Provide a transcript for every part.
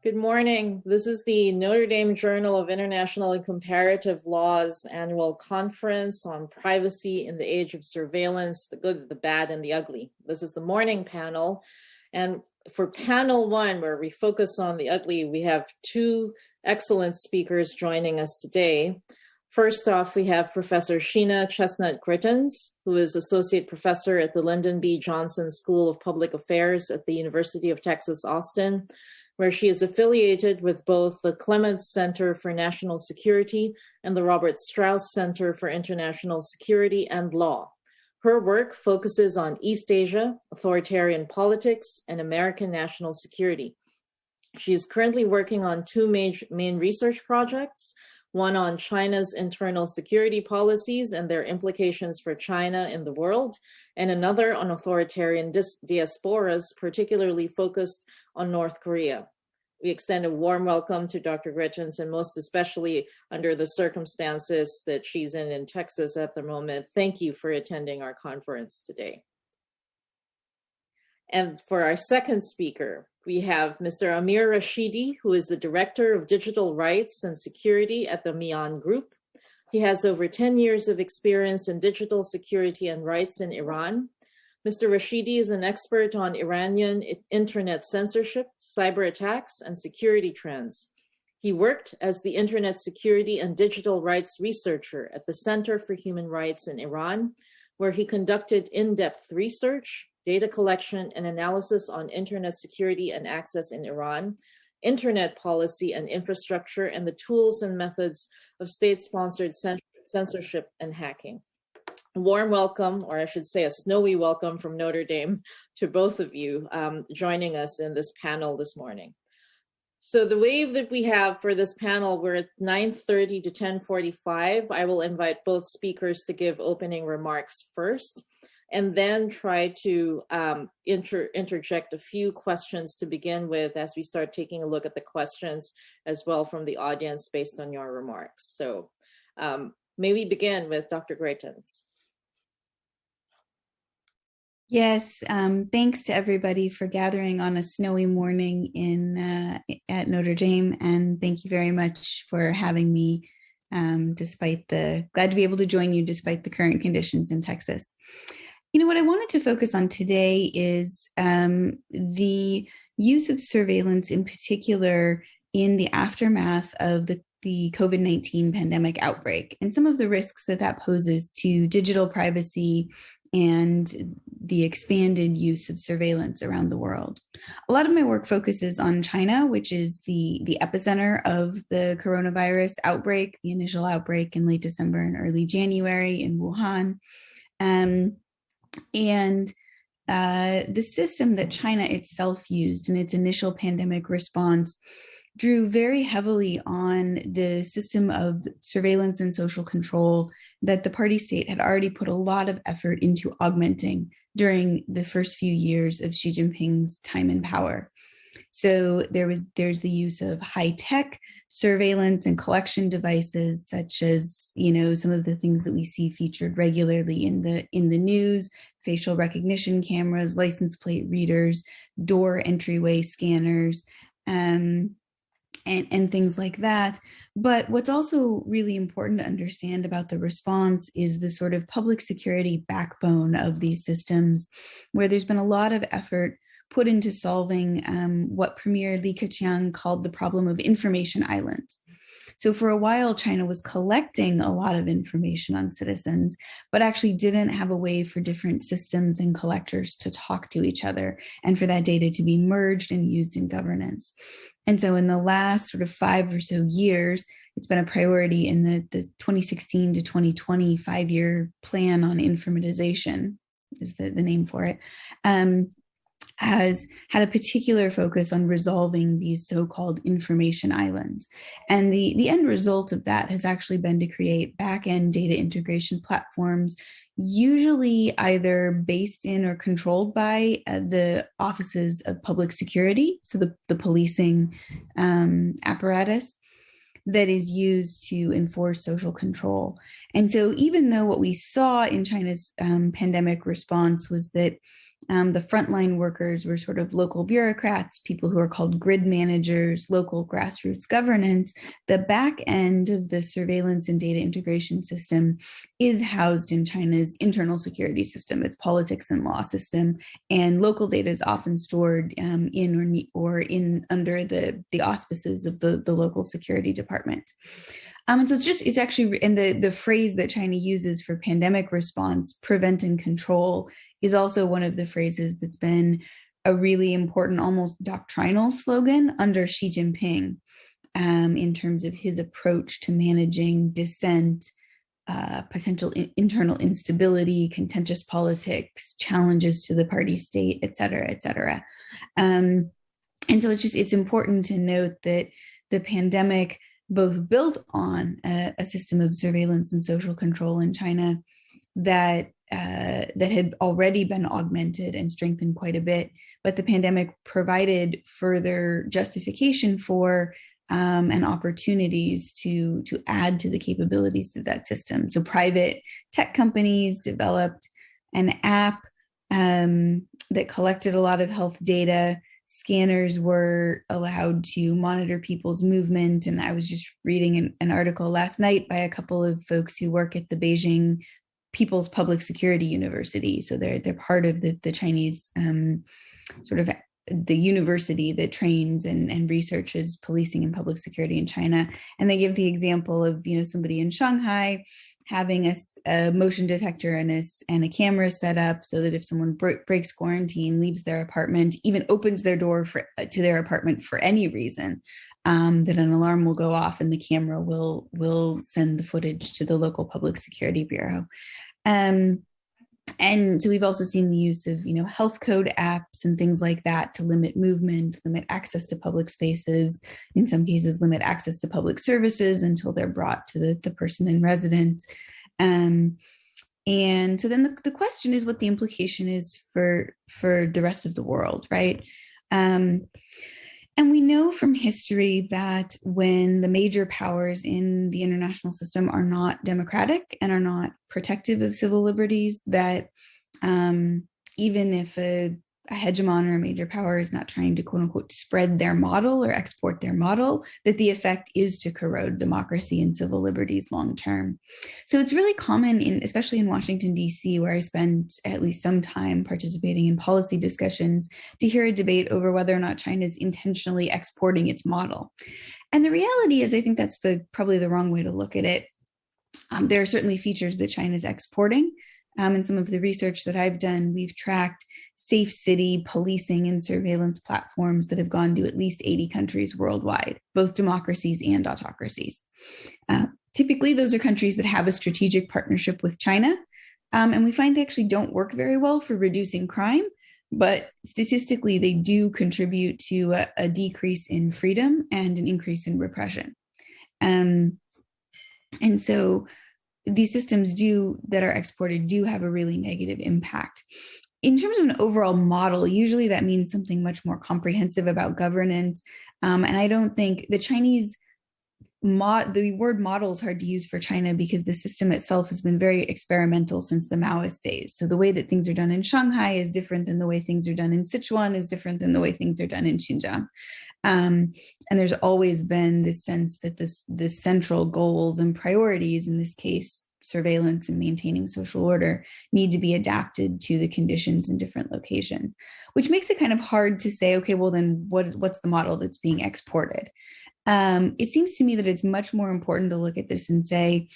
Good morning. This is the Notre Dame Journal of International and Comparative Law's annual conference on privacy in the age of surveillance, the good, the bad, and the ugly. This is the morning panel. And for panel one, where we focus on the ugly, we have two excellent speakers joining us today. First off, we have Professor Sheena Chestnut Greitens, who is Associate Professor at the Lyndon B. Johnson School of Public Affairs at the University of Texas, Austin, where she is affiliated with both the Clements Center for National Security and the Robert Strauss Center for International Security and Law. Her work focuses on East Asia, authoritarian politics, and American national security. She is currently working on two main research projects, one on China's internal security policies and their implications for China in the world, and another on authoritarian diasporas, particularly focused on North Korea. We extend a warm welcome to Dr. Greitens, and most especially under the circumstances that she's in Texas at the moment. Thank you for attending our conference today. And for our second speaker, we have Mr. Amir Rashidi, who is the Director of Digital Rights and Security at the MIAAN Group. He has over 10 years of experience in digital security and rights in Iran. Mr. Rashidi is an expert on Iranian internet censorship, cyber attacks, and security trends. He worked as the Internet Security and Digital Rights Researcher at the Center for Human Rights in Iran, where he conducted in-depth research, data collection and analysis on internet security and access in Iran, internet policy and infrastructure, and the tools and methods of state-sponsored censorship and hacking. A warm welcome, or I should say a snowy welcome from Notre Dame to both of you joining us in this panel this morning. So the way that we have for this panel, we're at 9:30 to 10:45. I will invite both speakers to give opening remarks first, and then try to interject a few questions to begin with as we start taking a look at the questions as well from the audience based on your remarks. So may we begin with Dr. Greitens. Yes, thanks to everybody for gathering on a snowy morning at Notre Dame, and thank you very much for having me. Glad to be able to join you despite the current conditions in Texas. You know, what I wanted to focus on today is the use of surveillance, in particular in the aftermath of the COVID-19 pandemic outbreak, and some of the risks that poses to digital privacy and the expanded use of surveillance around the world. A lot of my work focuses on China, which is the epicenter of the coronavirus outbreak, the initial outbreak in late December and early January in Wuhan. And the system that China itself used in its initial pandemic response drew very heavily on the system of surveillance and social control that the party state had already put a lot of effort into augmenting during the first few years of Xi Jinping's time in power. So there's the use of high-tech surveillance and collection devices, such as, you know, some of the things that we see featured regularly in the news: facial recognition cameras, license plate readers, door entryway scanners, and things like that. But what's also really important to understand about the response is the sort of public security backbone of these systems, where there's been a lot of effort put into solving what Premier Li Keqiang called the problem of information islands. So for a while, China was collecting a lot of information on citizens, but actually didn't have a way for different systems and collectors to talk to each other and for that data to be merged and used in governance. And so in the last sort of 5 or so years, it's been a priority in the 2016 to 2020 5-year plan on informatization, is the name for it, has had a particular focus on resolving these so-called information islands. And the end result of that has actually been to create back-end data integration platforms, usually either based in or controlled by the offices of public security, so the policing apparatus that is used to enforce social control. And so even though what we saw in China's pandemic response was that The frontline workers were sort of local bureaucrats, people who are called grid managers, local grassroots governance. The back end of the surveillance and data integration system is housed in China's internal security system, its politics and law system, and local data is often stored in under the auspices of the local security department. And so it's actually, and the phrase that China uses for pandemic response, prevent and control, is also one of the phrases that's been a really important, almost doctrinal slogan under Xi Jinping in terms of his approach to managing dissent, potential internal instability, contentious politics, challenges to the party state, et cetera, et cetera. And so it's important to note that the pandemic both built on a system of surveillance and social control in China that had already been augmented and strengthened quite a bit, but the pandemic provided further justification for and opportunities to add to the capabilities of that system. So private tech companies developed an app that collected a lot of health data. Scanners were allowed to monitor people's movement. And I was just reading an article last night by a couple of folks who work at the Beijing People's Public Security University. So they're part of the Chinese sort of the university that trains and researches policing and public security in China. And they give the example of, somebody in Shanghai having a motion detector and a camera set up so that if someone breaks quarantine, leaves their apartment, even opens their door to their apartment for any reason, that an alarm will go off and the camera will send the footage to the local public security bureau. And so we've also seen the use of, health code apps and things like that to limit movement, limit access to public spaces, in some cases limit access to public services until they're brought to the person in residence. And so then the question is what the implication is for the rest of the world, right? And we know from history that when the major powers in the international system are not democratic and are not protective of civil liberties, that even if a hegemon or a major power is not trying to, quote unquote, spread their model or export their model, that the effect is to corrode democracy and civil liberties long term. So it's really common, especially in Washington, D.C., where I spend at least some time participating in policy discussions, to hear a debate over whether or not China is intentionally exporting its model. And the reality is, I think that's probably the wrong way to look at it. There are certainly features that China is exporting. In some of the research that I've done, we've tracked safe city policing and surveillance platforms that have gone to at least 80 countries worldwide, both democracies and autocracies. Typically, those are countries that have a strategic partnership with China, and we find they actually don't work very well for reducing crime, but statistically, they do contribute to a decrease in freedom and an increase in repression. And so these systems that are exported do have a really negative impact. In terms of an overall model, usually that means something much more comprehensive about governance. And I don't think the Chinese the word model is hard to use for China because the system itself has been very experimental since the Maoist days. So the way that things are done in Shanghai is different than the way things are done in Sichuan, is different than the way things are done in Xinjiang. And there's always been this sense that the central goals and priorities, in this case, surveillance and maintaining social order, need to be adapted to the conditions in different locations, which makes it kind of hard to say, okay, well then what's the model that's being exported? It seems to me that it's much more important to look at this and say,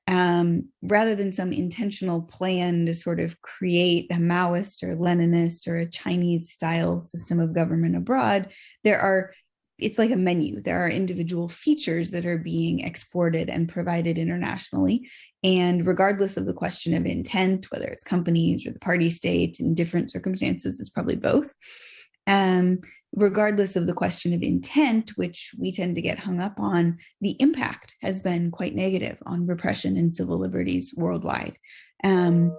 rather than some intentional plan to sort of create a Maoist or Leninist or a Chinese style system of government abroad, it's like a menu. There are individual features that are being exported and provided internationally. And regardless of the question of intent, whether it's companies or the party state, in different circumstances, it's probably both. Regardless of the question of intent, which we tend to get hung up on, the impact has been quite negative on repression and civil liberties worldwide. And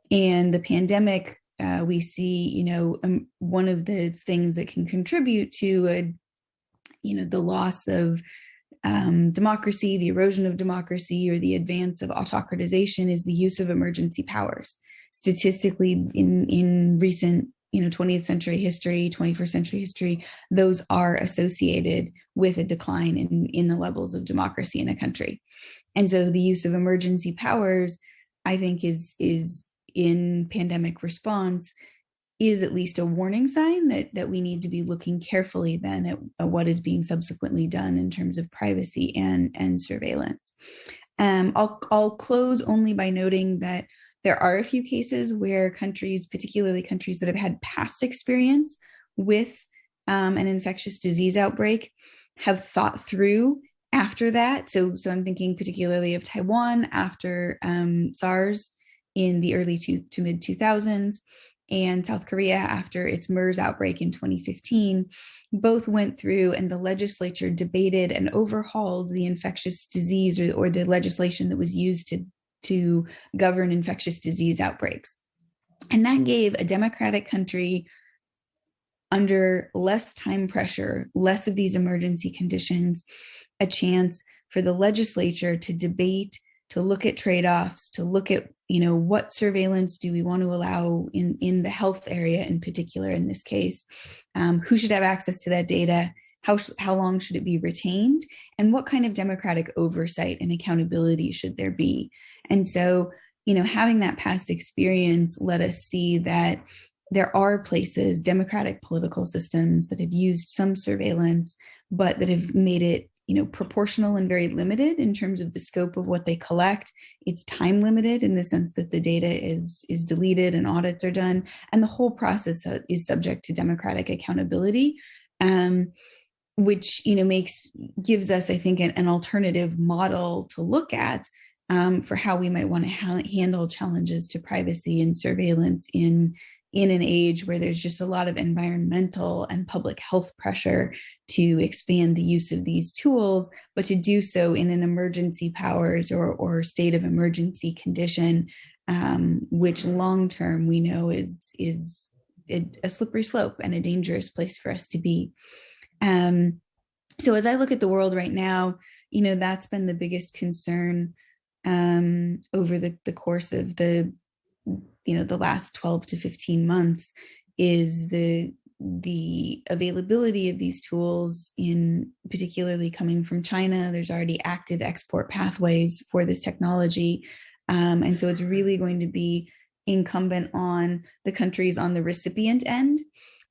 the pandemic, we see, one of the things that can contribute to the loss of democracy, the erosion of democracy, or the advance of autocratization is the use of emergency powers. statistically in recent 20th century history, 21st century history, those are associated with a decline in the levels of democracy in a country. And so the use of emergency powers, I think, is in pandemic response is at least a warning sign that we need to be looking carefully then at what is being subsequently done in terms of privacy and surveillance. I'll close only by noting that there are a few cases where countries, particularly countries that have had past experience with an infectious disease outbreak, have thought through after that. So I'm thinking particularly of Taiwan after SARS in the early to mid 2000s, and South Korea after its MERS outbreak in 2015, both went through and the legislature debated and overhauled the infectious disease or the legislation that was used to govern infectious disease outbreaks. And that gave a democratic country under less time pressure, less of these emergency conditions, a chance for the legislature to debate, to look at trade-offs, to look at what surveillance do we want to allow in the health area in particular in this case, who should have access to that data, how long should it be retained, and what kind of democratic oversight and accountability should there be. And so, having that past experience let us see that there are places, democratic political systems, that have used some surveillance, but that have made it proportional and very limited in terms of the scope of what they collect. It's time limited in the sense that the data is deleted and audits are done, and the whole process is subject to democratic accountability, which gives us, I think, an alternative model to look at for how we might want to handle challenges to privacy and surveillance in an age where there's just a lot of environmental and public health pressure to expand the use of these tools, but to do so in an emergency powers or state of emergency condition, which long-term we know is a slippery slope and a dangerous place for us to be. So as I look at the world right now, that's been the biggest concern over the course of the last 12 to 15 months, is the availability of these tools, in particularly coming from China. There's already active export pathways for this technology. And so it's really going to be incumbent on the countries on the recipient end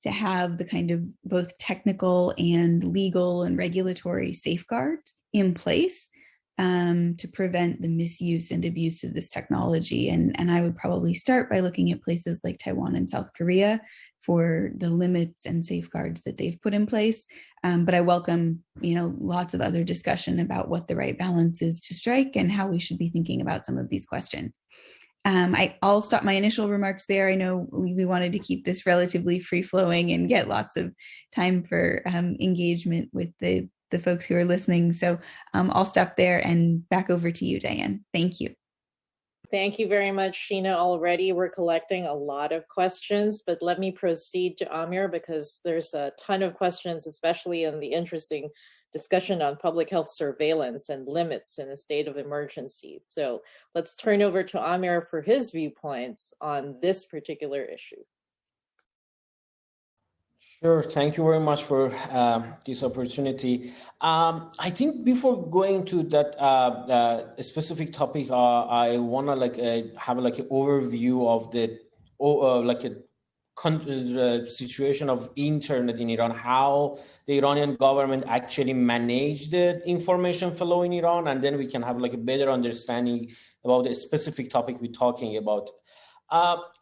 to have the kind of both technical and legal and regulatory safeguards in place to prevent the misuse and abuse of this technology. And I would probably start by looking at places like Taiwan and South Korea for the limits and safeguards that they've put in place. But I welcome, lots of other discussion about what the right balance is to strike and how we should be thinking about some of these questions. I'll stop my initial remarks there. I know we wanted to keep this relatively free-flowing and get lots of time for engagement with the folks who are listening. So I'll stop there and back over to you, Diane. Thank you. Thank you very much, Sheena. Already we're collecting a lot of questions, but let me proceed to Amir because there's a ton of questions, especially in the interesting discussion on public health surveillance and limits in a state of emergency. So let's turn over to Amir for his viewpoints on this particular issue. Sure, thank you very much for this opportunity. I think before going to that specific topic, I want to have an overview of the situation of internet in Iran, how the Iranian government actually managed the information flow in Iran, and then we can have a better understanding about the specific topic we're talking about.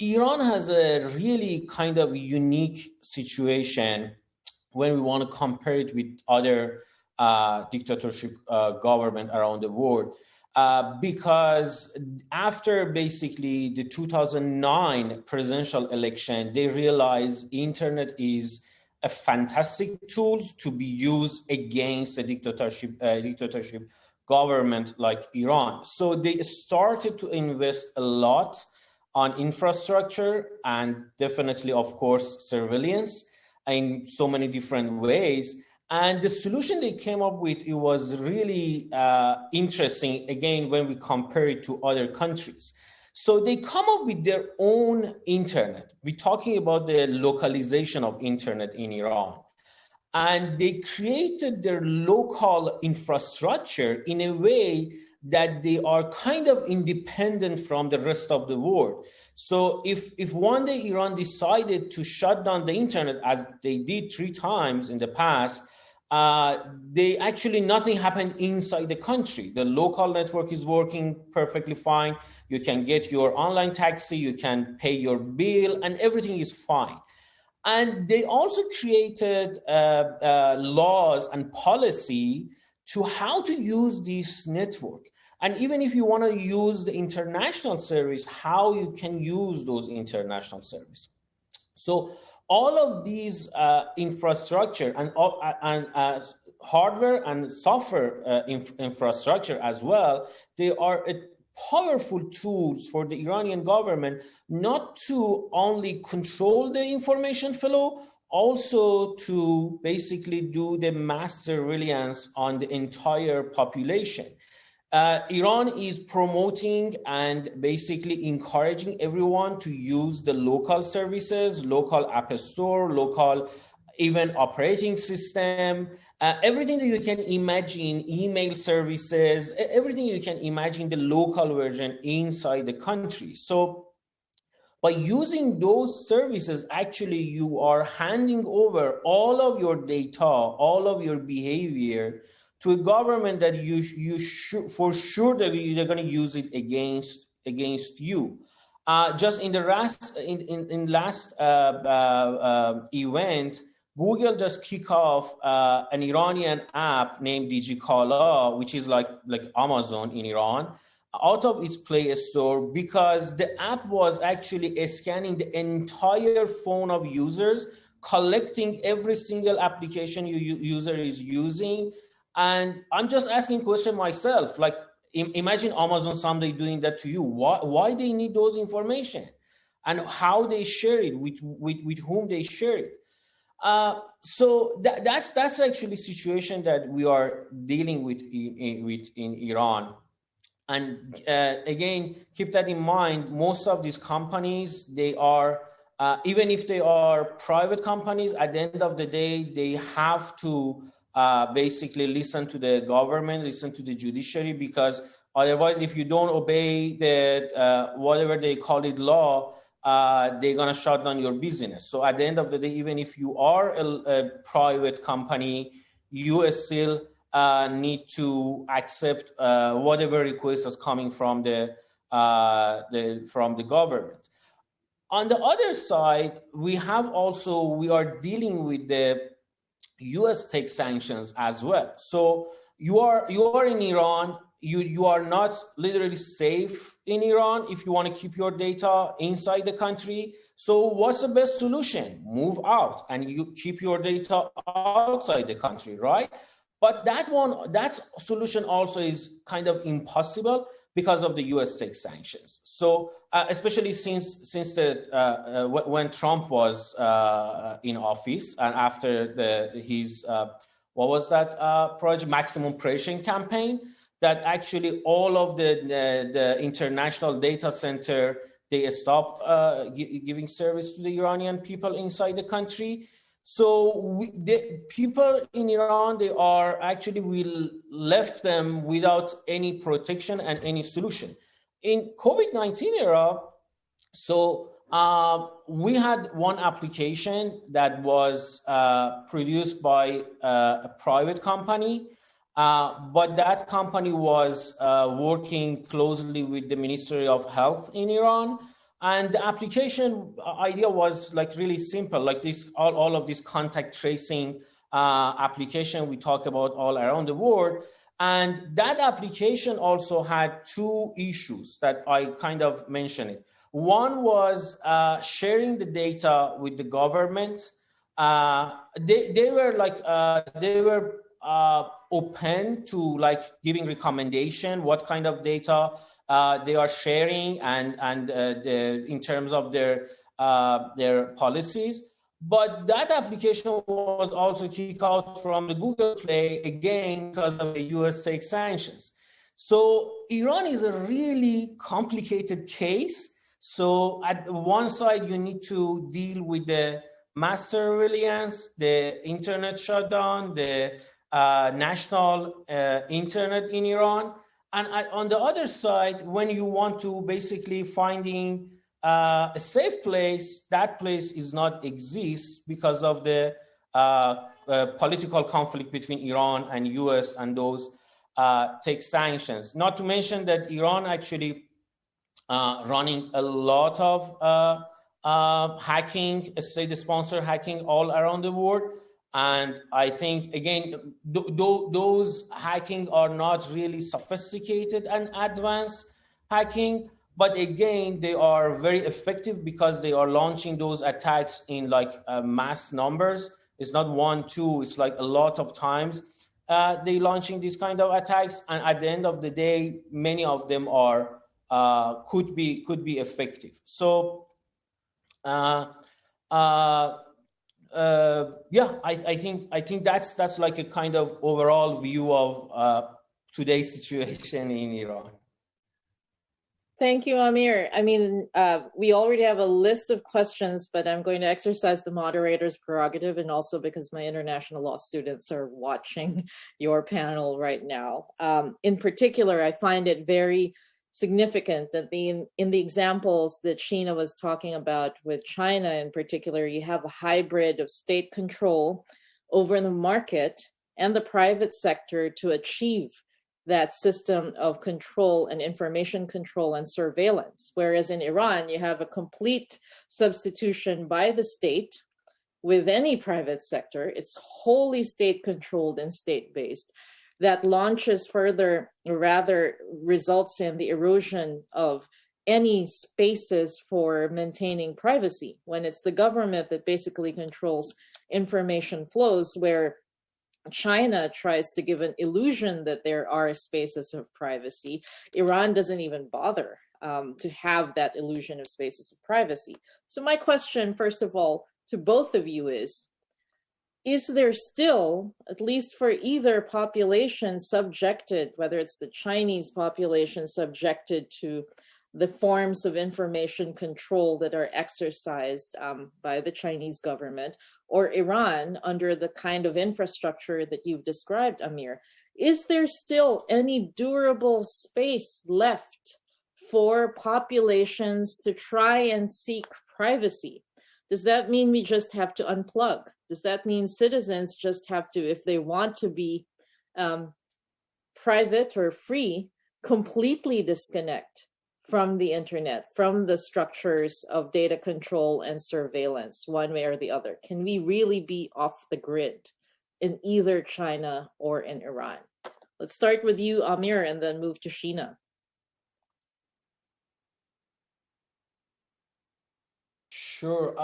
Iran has a really kind of unique situation when we want to compare it with other dictatorship government around the world. Because after basically the 2009 presidential election, they realized internet is a fantastic tool to be used against a dictatorship government like Iran. So they started to invest a lot on infrastructure and definitely, of course, surveillance in so many different ways. And the solution they came up with, it was really interesting, again, when we compare it to other countries. So they come up with their own internet. We're talking about the localization of internet in Iran. And they created their local infrastructure in a way that they are kind of independent from the rest of the world. So if one day Iran decided to shut down the internet, as they did 3 times in the past, they actually, nothing happened inside the country. The local network is working perfectly fine. You can get your online taxi, you can pay your bill, and everything is fine. And they also created laws and policy to how to use this network. And even if you want to use the international service, how you can use those international service. So all of these infrastructure and hardware and software infrastructure as well, they are powerful tools for the Iranian government not to only control the information flow, also to basically do the mass surveillance on the entire population. Iran is promoting and basically encouraging everyone to use the local services, local app store, local even operating system, everything that you can imagine, email services, everything you can imagine, the local version inside the country. So by using those services, actually you are handing over all of your data, all of your behavior to a government that for sure that they're going to use it against you. Just in the last event, Google just kicked off an Iranian app named DigiKala, which is like Amazon in Iran, out of its Play Store, because the app was actually scanning the entire phone of users, collecting every single application user is using. And I'm just asking question myself, like, imagine Amazon someday doing that to you. Why they need those information, and how they share it, with whom they share it. So that's actually situation that we are dealing with in Iran. And again, keep that in mind. Most of these companies, they are, even if they are private companies, at the end of the day, they have to basically listen to the government, listen to the judiciary, because otherwise, if you don't obey the whatever they call it law, they're gonna shut down your business. So at the end of the day, even if you are a private company, you still need to accept whatever request is coming from the government. On the other side, we are dealing with the U.S. take sanctions as well. So you are in Iran. You are not literally safe in Iran if you want to keep your data inside the country. So what's the best solution? Move out and you keep your data outside the country, right? But that solution also is kind of impossible because of the U.S. take sanctions. So especially since when Trump was in office, and after his what was that project, maximum pressure campaign, that actually all of the international data center, they stopped giving service to the Iranian people inside the country. So the people in Iran, we left them without any protection and any solution. In COVID-19 era, so we had one application that was produced by a private company, but that company was working closely with the Ministry of Health in Iran. And the application idea was like really simple, like this, all of this contact tracing application we talk about all around the world. And that application also had 2 issues that I kind of mentioned it. One was sharing the data with the government. They were open to like giving recommendation, what kind of data they are sharing, and in terms of their policies. But that application was also kicked out from the Google Play, again because of the US take sanctions. So Iran is a really complicated case. So at one side, you need to deal with the mass surveillance, the internet shutdown, the national internet in Iran. And on the other side, when you want to basically finding a safe place, that place is not exists because of the political conflict between Iran and US, and those take sanctions. Not to mention that Iran actually running a lot of hacking, state-sponsored hacking all around the world. And I think, again, those hacking are not really sophisticated and advanced hacking, but again, they are very effective because they are launching those attacks in like mass numbers. It's not one, two, it's like a lot of times they launching these kind of attacks. And at the end of the day, many of them are could be effective. So yeah, I think that's like a kind of overall view of today's situation in Iran. Thank you, Amir. I mean, we already have a list of questions, but I'm going to exercise the moderator's prerogative, and also because my international law students are watching your panel right now. In particular, I find it very significant that in the examples that Sheena was talking about with China in particular, you have a hybrid of state control over the market and the private sector to achieve that system of control and information control and surveillance. Whereas in Iran, you have a complete substitution by the state with any private sector. It's wholly state controlled and state based. That launches further, or rather results in the erosion of any spaces for maintaining privacy, when it's the government that basically controls information flows, where China tries to give an illusion that there are spaces of privacy. Iran doesn't even bother to have that illusion of spaces of privacy. So my question, first of all, to both of you is there still, at least for either population subjected, whether it's the Chinese population subjected to the forms of information control that are exercised by the Chinese government, or Iran under the kind of infrastructure that you've described, Amir, is there still any durable space left for populations to try and seek privacy? Does that mean we just have to unplug? Does that mean citizens just have to, if they want to be private or free, completely disconnect from the internet, from the structures of data control and surveillance, one way or the other? Can we really be off the grid in either China or in Iran? Let's start with you, Amir, and then move to Sheena. Sure.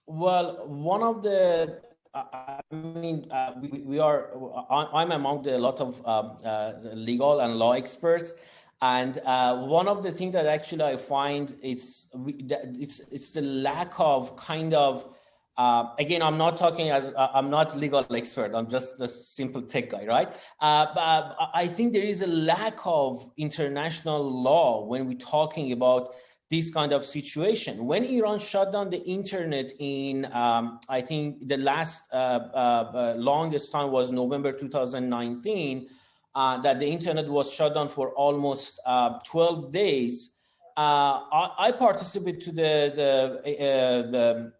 Well, one of the, I'm among a lot of legal and law experts. And one of the things that actually I find it's the lack of kind of, again, I'm not talking as, I'm not legal expert, I'm just a simple tech guy, right? But I think there is a lack of international law when we're talking about this kind of situation. When Iran shut down the internet in, I think the last longest time was November 2019, that the internet was shut down for almost 12 days. I participated to the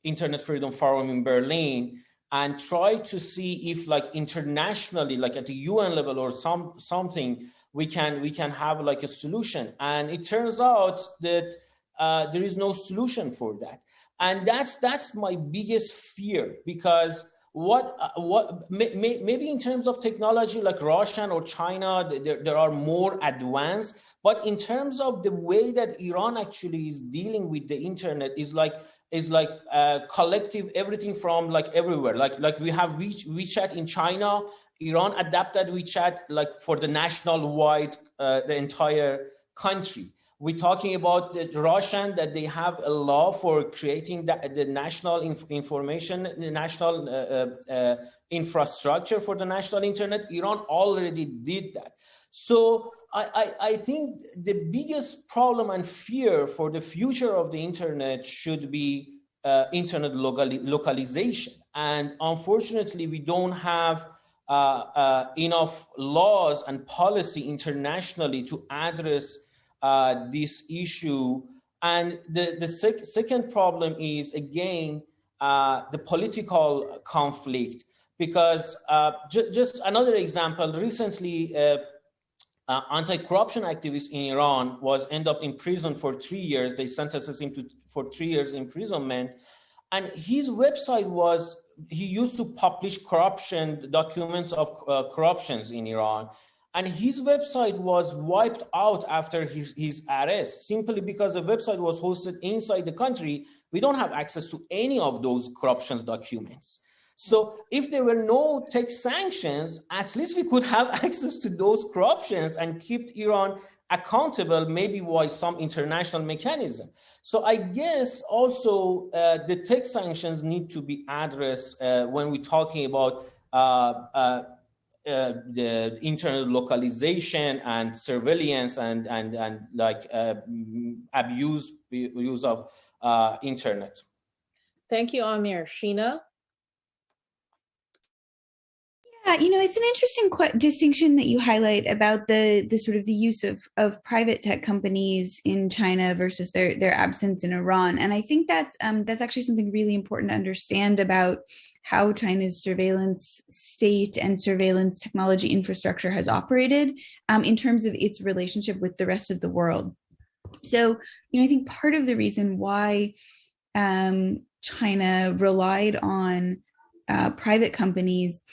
Internet Freedom Forum in Berlin and tried to see if, like, internationally, like at the UN level or something, we can have like a solution. And it turns out that there is no solution for that. And that's my biggest fear, because maybe in terms of technology, like Russia or China, there are more advanced, but in terms of the way that Iran actually is dealing with the internet is like collective, everything from like everywhere. Like we have WeChat in China, Iran adapted WeChat like for the national wide, the entire country. We're talking about the Russian, that they have a law for creating the national information, the national infrastructure for the national internet. Iran already did that. So I think the biggest problem and fear for the future of the internet should be internet localization. And unfortunately, we don't have enough laws and policy internationally to address this issue. And the second problem is, again, the political conflict. Because just another example, recently, anti-corruption activist in Iran was ended up in prison for 3 years. They sentenced him for 3 years imprisonment. And his website was, he used to publish corruption, documents of corruptions in Iran. And his website was wiped out after his arrest, simply because the website was hosted inside the country. We don't have access to any of those corruptions documents. So if there were no tech sanctions, at least we could have access to those corruptions and keep Iran accountable, maybe by some international mechanism. So I guess also the tech sanctions need to be addressed when we're talking about the internet localization and surveillance and like use of internet. Thank you, Amir. Sheena? Yeah, it's an interesting distinction that you highlight about the sort of the use of private tech companies in China versus their absence in Iran. And I think that's actually something really important to understand about how China's surveillance state and surveillance technology infrastructure has operated in terms of its relationship with the rest of the world. So, I think part of the reason why China relied on private companies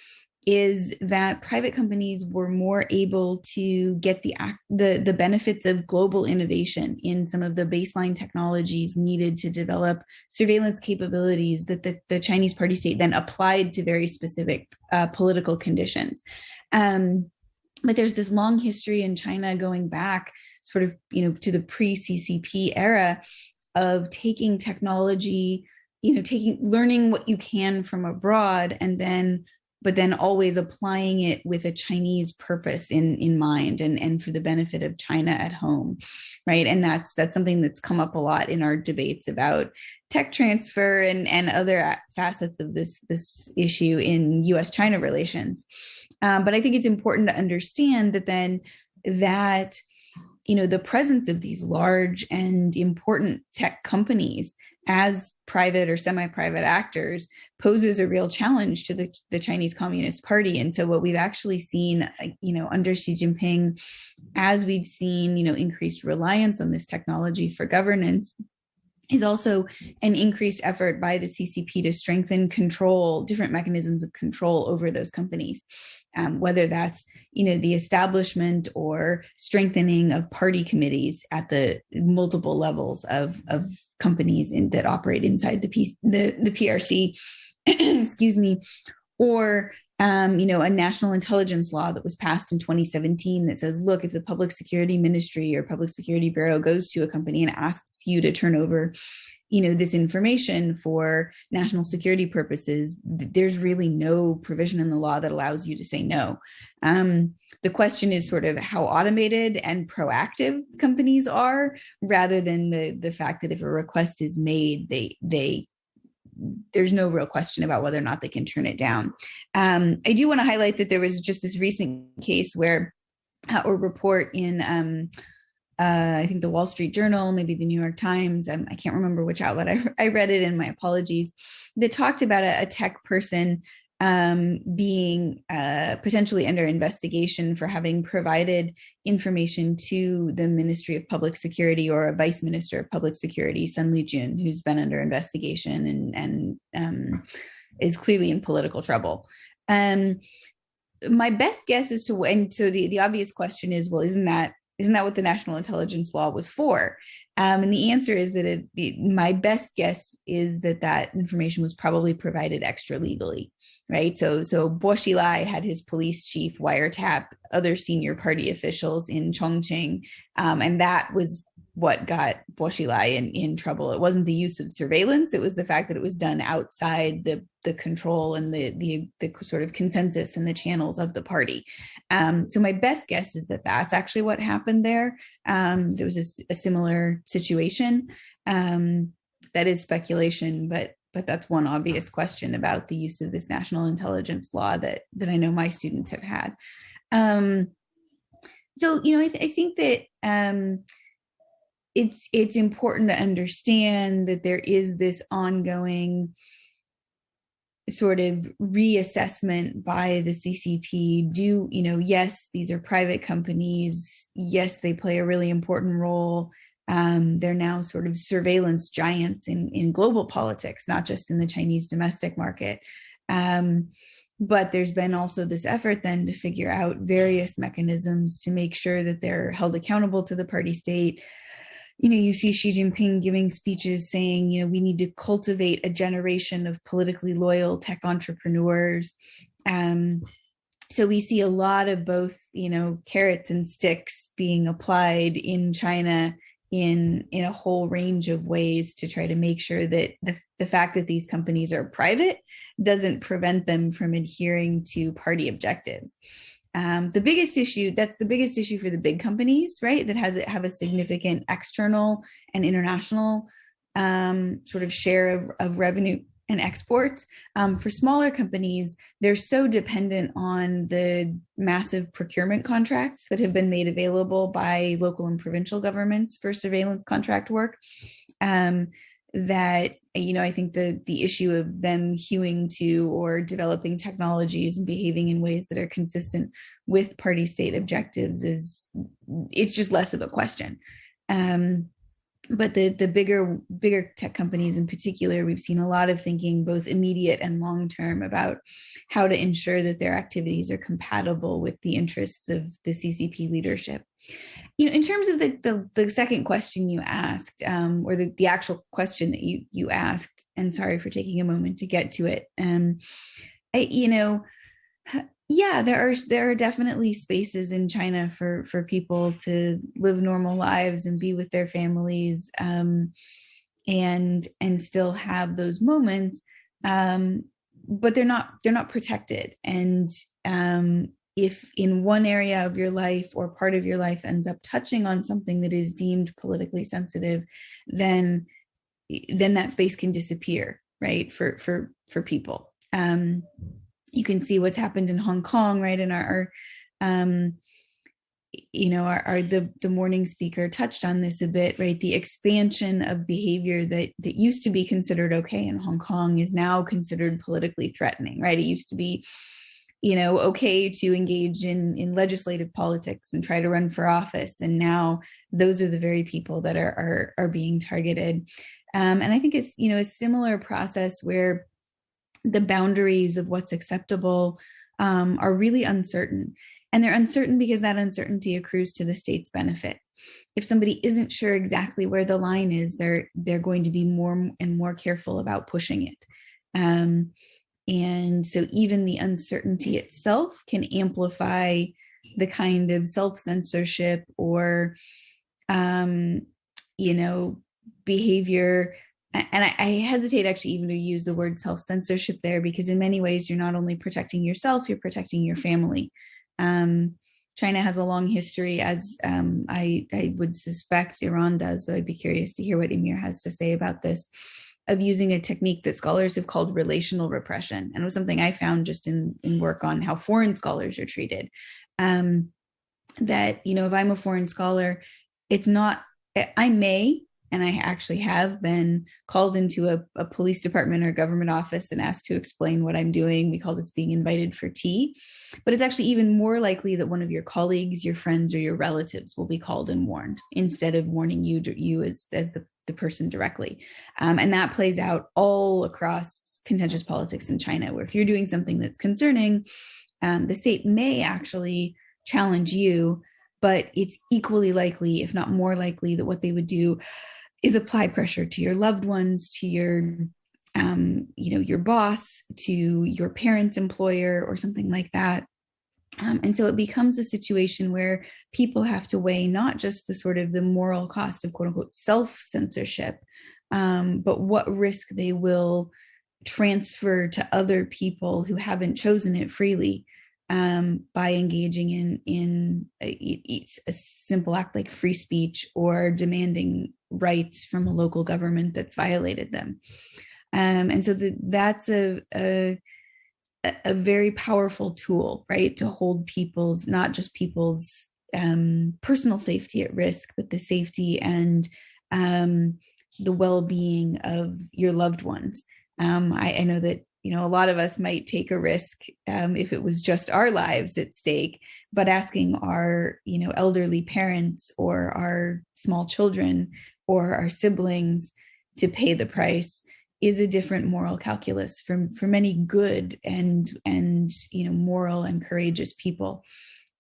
is that private companies were more able to get the benefits of global innovation in some of the baseline technologies needed to develop surveillance capabilities that the Chinese party state then applied to very specific political conditions. But there's this long history in China going back sort of, to the pre-CCP era of taking technology, learning what you can from abroad but then always applying it with a Chinese purpose in mind and for the benefit of China at home, right? And that's something that's come up a lot in our debates about tech transfer and other facets of this issue in U.S.-China relations. But I think it's important to understand that the presence of these large and important tech companies as private or semi-private actors poses a real challenge to the Chinese Communist Party. And so what we've actually seen, under Xi Jinping, as we've seen, increased reliance on this technology for governance, is also an increased effort by the CCP to strengthen different mechanisms of control over those companies, whether that's, the establishment or strengthening of party committees at the multiple levels of companies that operate inside the PRC, excuse me, or a national intelligence law that was passed in 2017 that says, look, if the Public Security Ministry or Public Security Bureau goes to a company and asks you to turn over, this information for national security purposes, there's really no provision in the law that allows you to say no. The question is sort of how automated and proactive companies are, rather than the fact that if a request is made, there's no real question about whether or not they can turn it down. I do want to highlight that there was just this recent case where, or report in, I think the Wall Street Journal, maybe the New York Times, I can't remember which outlet I read it in, my apologies, that talked about a tech person being potentially under investigation for having provided information to the Ministry of Public Security or a Vice Minister of Public Security, Sun Lijun, who's been under investigation and is clearly in political trouble. My best guess as to when, so the obvious question is, well, isn't that what the national intelligence law was for? And the answer is that my best guess is that information was probably provided extra legally, right? So Bo Xilai had his police chief wiretap other senior party officials in Chongqing, and that was what got Boshilai in trouble. It wasn't the use of surveillance. It was the fact that it was done outside the control and the sort of consensus and the channels of the party. So my best guess is that that's actually what happened there. There was a similar situation. That is speculation, but that's one obvious question about the use of this national intelligence law that I know my students have had. So, I think that it's important to understand that there is this ongoing sort of reassessment by the CCP. Yes, these are private companies. Yes, they play a really important role. They're now sort of surveillance giants in global politics, not just in the Chinese domestic market. But there's been also this effort then to figure out various mechanisms to make sure that they're held accountable to the party state. You see Xi Jinping giving speeches saying, we need to cultivate a generation of politically loyal tech entrepreneurs. So we see a lot of both, carrots and sticks being applied in China in a whole range of ways to try to make sure that the fact that these companies are private doesn't prevent them from adhering to party objectives. The biggest issue for the big companies, right, that have a significant external and international sort of share of revenue and exports. For smaller companies, they're so dependent on the massive procurement contracts that have been made available by local and provincial governments for surveillance contract work, that I think the issue of them hewing to or developing technologies and behaving in ways that are consistent with party state objectives it's just less of a question. But the bigger tech companies in particular, we've seen a lot of thinking, both immediate and long term, about how to ensure that their activities are compatible with the interests of the CCP leadership. In terms of the second question you asked, or the actual question that you asked, and sorry for taking a moment to get to it, there are definitely spaces in China for people to live normal lives and be with their families, and still have those moments, but they're not protected. And if in one area of your life or part of your life ends up touching on something that is deemed politically sensitive, then that space can disappear, right, for people. You can see what's happened in Hong Kong, right? And the morning speaker touched on this a bit, right? The expansion of behavior that used to be considered okay in Hong Kong is now considered politically threatening, right? It used to be, okay to engage in legislative politics and try to run for office, and now those are the very people that are being targeted. And I think it's a similar process where the boundaries of what's acceptable are really uncertain. And they're uncertain because that uncertainty accrues to the state's benefit. If somebody isn't sure exactly where the line is, they're going to be more and more careful about pushing it. And so even the uncertainty itself can amplify the kind of self-censorship or, behavior. And I hesitate actually even to use the word self-censorship there, because in many ways, you're not only protecting yourself, you're protecting your family. China has a long history, as I would suspect Iran does, though I'd be curious to hear what Amir has to say about this, of using a technique that scholars have called relational repression. And it was something I found just in work on how foreign scholars are treated. That, if I'm a foreign scholar, I may, and I actually have been called into a police department or government office and asked to explain what I'm doing. We call this being invited for tea. But it's actually even more likely that one of your colleagues, your friends, or your relatives will be called and warned, instead of warning you as the person directly. And that plays out all across contentious politics in China, where if you're doing something that's concerning, the state may actually challenge you, but it's equally likely, if not more likely, that what they would do is apply pressure to your loved ones, to your boss, to your parent's employer, or something like that. And so it becomes a situation where people have to weigh not just the sort of the moral cost of quote unquote self-censorship, but what risk they will transfer to other people who haven't chosen it freely, by engaging in a simple act like free speech or demanding rights from a local government that's violated them. And so that's a very powerful tool, right, to hold people's, not just people's personal safety at risk, but the safety and the well-being of your loved ones. I know that, you know, a lot of us might take a risk if it was just our lives at stake, but asking our, you know, elderly parents or our small children or our siblings to pay the price is a different moral calculus for many good and you know, moral and courageous people.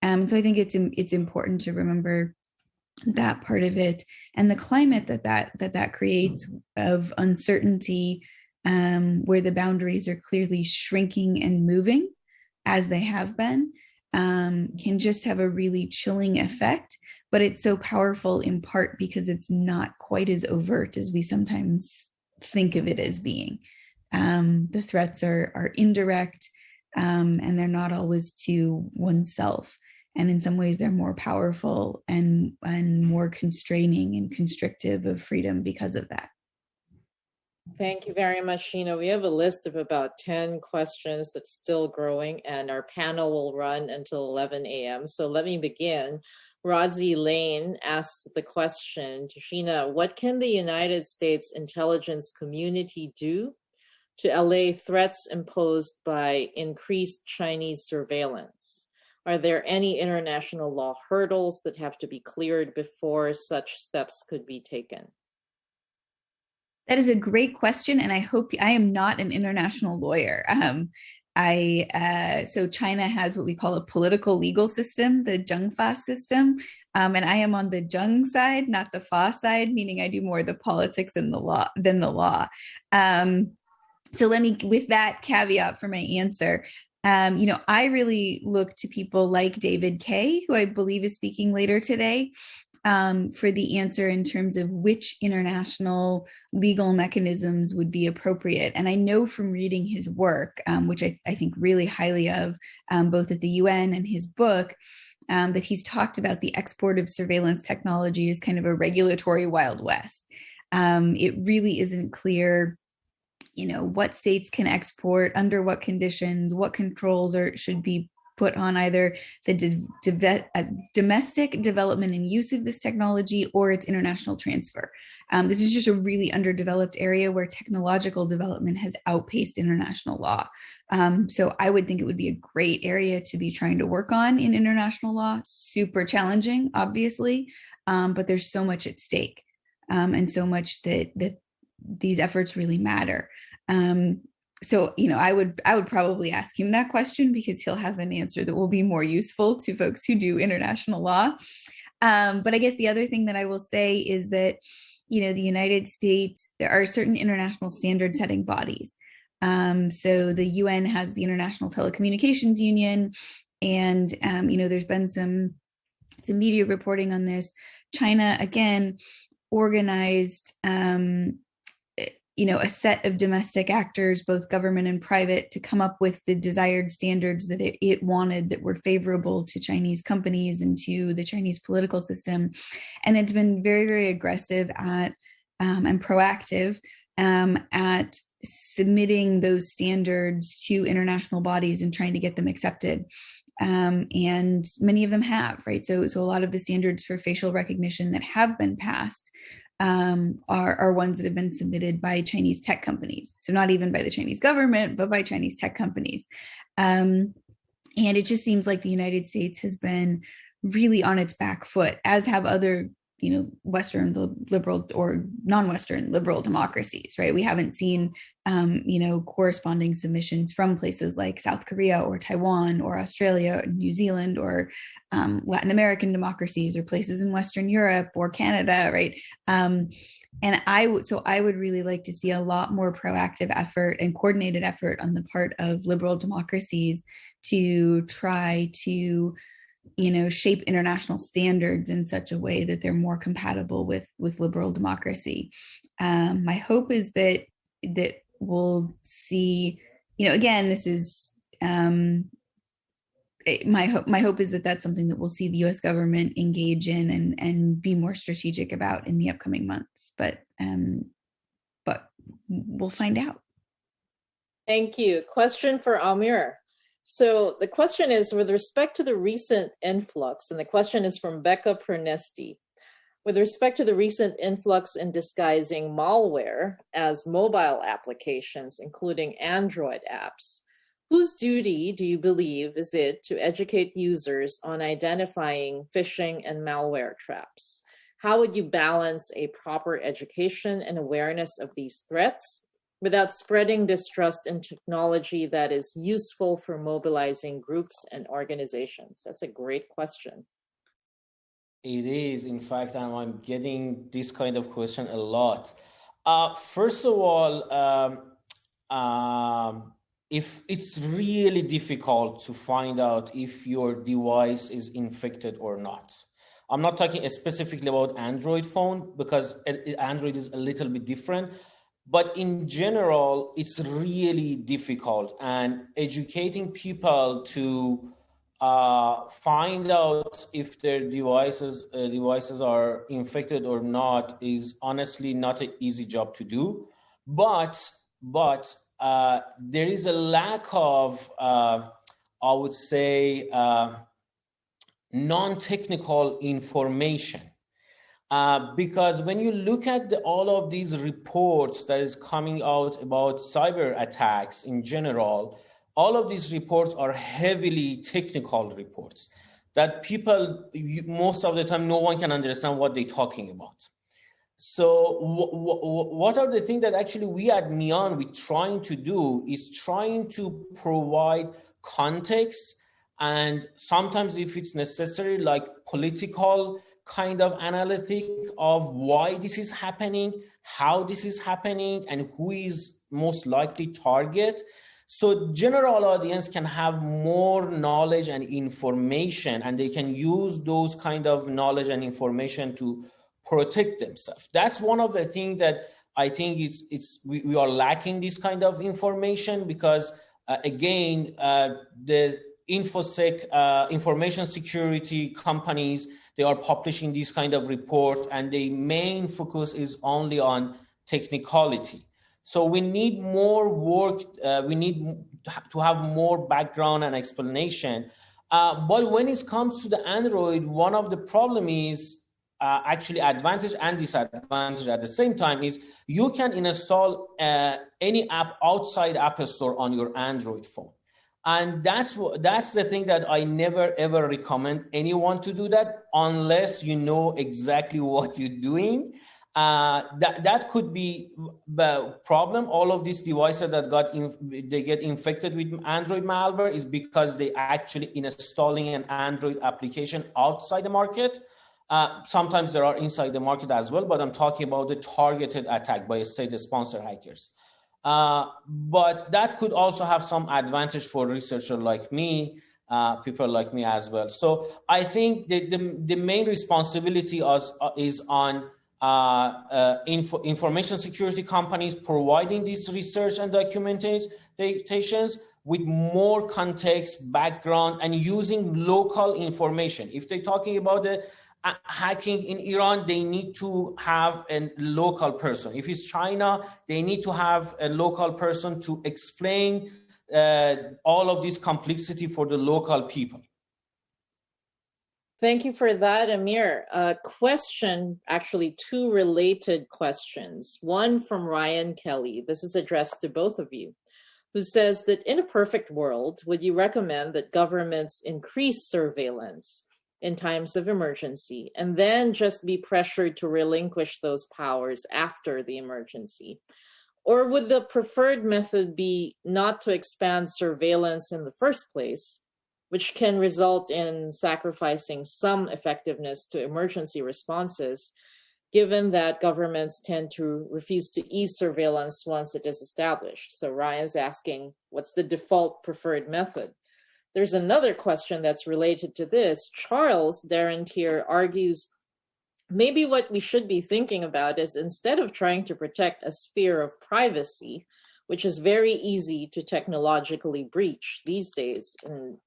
So I think it's important to remember that part of it, and the climate that creates of uncertainty, where the boundaries are clearly shrinking and moving as they have been, can just have a really chilling effect. But it's so powerful in part because it's not quite as overt as we sometimes think of it as being. The threats are indirect, and they're not always to oneself. And in some ways, they're more powerful and more constraining and constrictive of freedom because of that. Thank you very much, Sheena. We have a list of about 10 questions that's still growing, and our panel will run until 11 a.m. So let me begin. Razi Lane asks the question to Sheena: what can the United States intelligence community do to allay threats imposed by increased Chinese surveillance? Are there any international law hurdles that have to be cleared before such steps could be taken? That is a great question, and I hope I am not an international lawyer. So China has what we call a political legal system, the Zhengfa system, and I am on the Zheng side, not the Fa side, meaning I do more the politics and the law than the law. So let me, with that caveat for my answer, you know, I really look to people like David Kay, who I believe is speaking later today, for the answer in terms of which international legal mechanisms would be appropriate. And I know from reading his work, which I think really highly of, both at the UN and his book, that he's talked about the export of surveillance technology as kind of a regulatory Wild West. It really isn't clear, you know, what states can export, under what conditions, what controls should be put on either the domestic development and use of this technology or its international transfer. This is just a really underdeveloped area where technological development has outpaced international law. So I would think it would be a great area to be trying to work on in international law. Super challenging, obviously, but there's so much at stake, and so much that these efforts really matter. So, you know, I would probably ask him that question because he'll have an answer that will be more useful to folks who do international law. But I guess the other thing that I will say is that, you know, the United States, there are certain international standard setting bodies. So the UN has the International Telecommunications Union, and, you know, there's been some media reporting on this. China, again, organized, you know, a set of domestic actors, both government and private, to come up with the desired standards that it wanted that were favorable to Chinese companies and to the Chinese political system. And it's been very, very aggressive at and proactive at submitting those standards to international bodies and trying to get them accepted. And many of them have, right? So a lot of the standards for facial recognition that have been passed are ones that have been submitted by Chinese tech companies. So not even by the Chinese government, but by Chinese tech companies. And it just seems like the United States has been really on its back foot, as have other, you know, Western liberal or non-Western liberal democracies, right? We haven't seen, you know, corresponding submissions from places like South Korea or Taiwan or Australia or New Zealand or Latin American democracies or places in Western Europe or Canada, right? And I would really like to see a lot more proactive effort and coordinated effort on the part of liberal democracies to try to, shape international standards in such a way that they're more compatible with liberal democracy. My hope is that we'll see, again, this is my hope is that that's something that we'll see the U.S. government engage in and be more strategic about in the upcoming months. But we'll find out. Thank you. Question for Amir. So the question is, with respect to the recent influx, and the question is from Becca Pernesti. With respect to the recent influx in disguising malware as mobile applications, including Android apps, whose duty do you believe is it to educate users on identifying phishing and malware traps? How would you balance a proper education and awareness of these threats without spreading distrust in technology that is useful for mobilizing groups and organizations? That's a great question. It is, in fact, I'm getting this kind of question a lot. First of all, if it's really difficult to find out if your device is infected or not. I'm not talking specifically about Android phone because Android is a little bit different, but in general, it's really difficult, and educating people to find out if their devices are infected or not is honestly not an easy job to do. But there is a lack of, I would say, non-technical information. Because when you look at all of these reports that is coming out about cyber attacks in general, all of these reports are heavily technical reports that people, most of the time, no one can understand what they're talking about. So what are the things that actually we at MIAAN we're trying to do is trying to provide context, and sometimes if it's necessary, like political kind of analytic of why this is happening, how this is happening, and who is most likely target. So general audience can have more knowledge and information, and they can use those kind of knowledge and information to protect themselves. That's one of the things that I think we are lacking this kind of information because again, the InfoSec, information security companies, they are publishing this kind of report, and the main focus is only on technicality. So we need more work, we need to have more background and explanation. But when it comes to the Android, one of the problem is actually advantage and disadvantage at the same time is you can install any app outside App Store on your Android phone. And that's the thing that I never ever recommend anyone to do that unless you know exactly what you're doing. That could be the problem. All of these devices that they get infected with Android malware is because they actually installing an Android application outside the market. Sometimes there are inside the market as well, but I'm talking about the targeted attack by state-sponsored hackers. But that could also have some advantage for researchers like me, people like me as well. So I think the main responsibility is on information security companies providing these research and documentations with more context, background, and using local information. If they're talking about the hacking in Iran, they need to have a local person. If it's China, they need to have a local person to explain all of this complexity for the local people. Thank you for that, Amir. A question, actually two related questions. One from Ryan Kelly. This is addressed to both of you, who says that in a perfect world, would you recommend that governments increase surveillance in times of emergency and then just be pressured to relinquish those powers after the emergency? Or would the preferred method be not to expand surveillance in the first place, which can result in sacrificing some effectiveness to emergency responses, given that governments tend to refuse to ease surveillance once it is established? So Ryan's asking, what's the default preferred method? There's another question that's related to this. Charles Derrentier argues maybe what we should be thinking about is, instead of trying to protect a sphere of privacy, which is very easy to technologically breach these days, and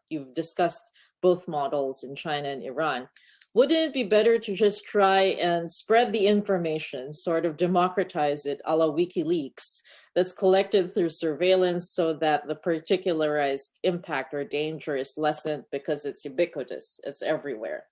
you've discussed both models in China and Iran, wouldn't it be better to just try and spread the information, sort of democratize it a la WikiLeaks, that's collected through surveillance, so that the particularized impact or danger is lessened because it's ubiquitous, it's everywhere?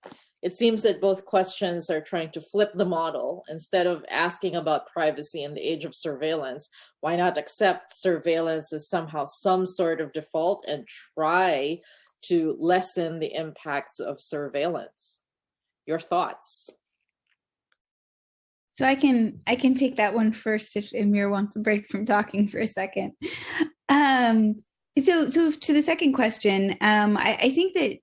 It seems that both questions are trying to flip the model. Instead of asking about privacy in the age of surveillance, why not accept surveillance as somehow some sort of default and try to lessen the impacts of surveillance? Your thoughts? So I can take that one first if Amir wants a break from talking for a second. So to the second question, I think that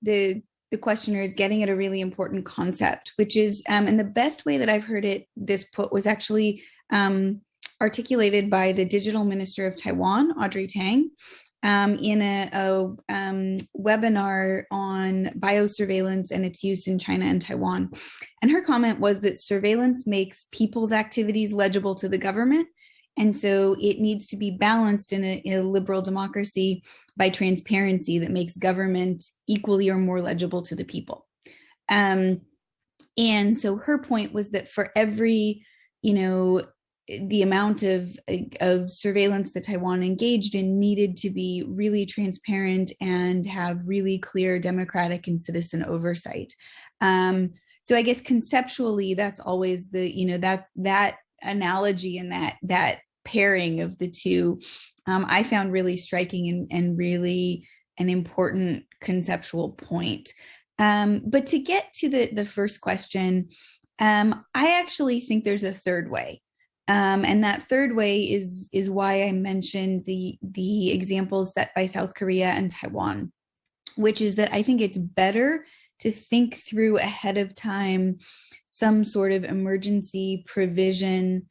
the questioner is getting at a really important concept, which is, and the best way that I've heard this put was actually articulated by the digital minister of Taiwan, Audrey Tang, in a webinar on biosurveillance and its use in China and Taiwan. And her comment was that surveillance makes people's activities legible to the government. And so it needs to be balanced in a liberal democracy by transparency that makes government equally or more legible to the people. And so her point was that for every, the amount of surveillance that Taiwan engaged in needed to be really transparent and have really clear democratic and citizen oversight. So I guess conceptually, that's always that analogy and that pairing of the two, I found really striking and really an important conceptual point. But to get to the first question, I actually think there's a third way. And that third way is why I mentioned the examples set by South Korea and Taiwan, which is that I think it's better to think through ahead of time some sort of emergency provision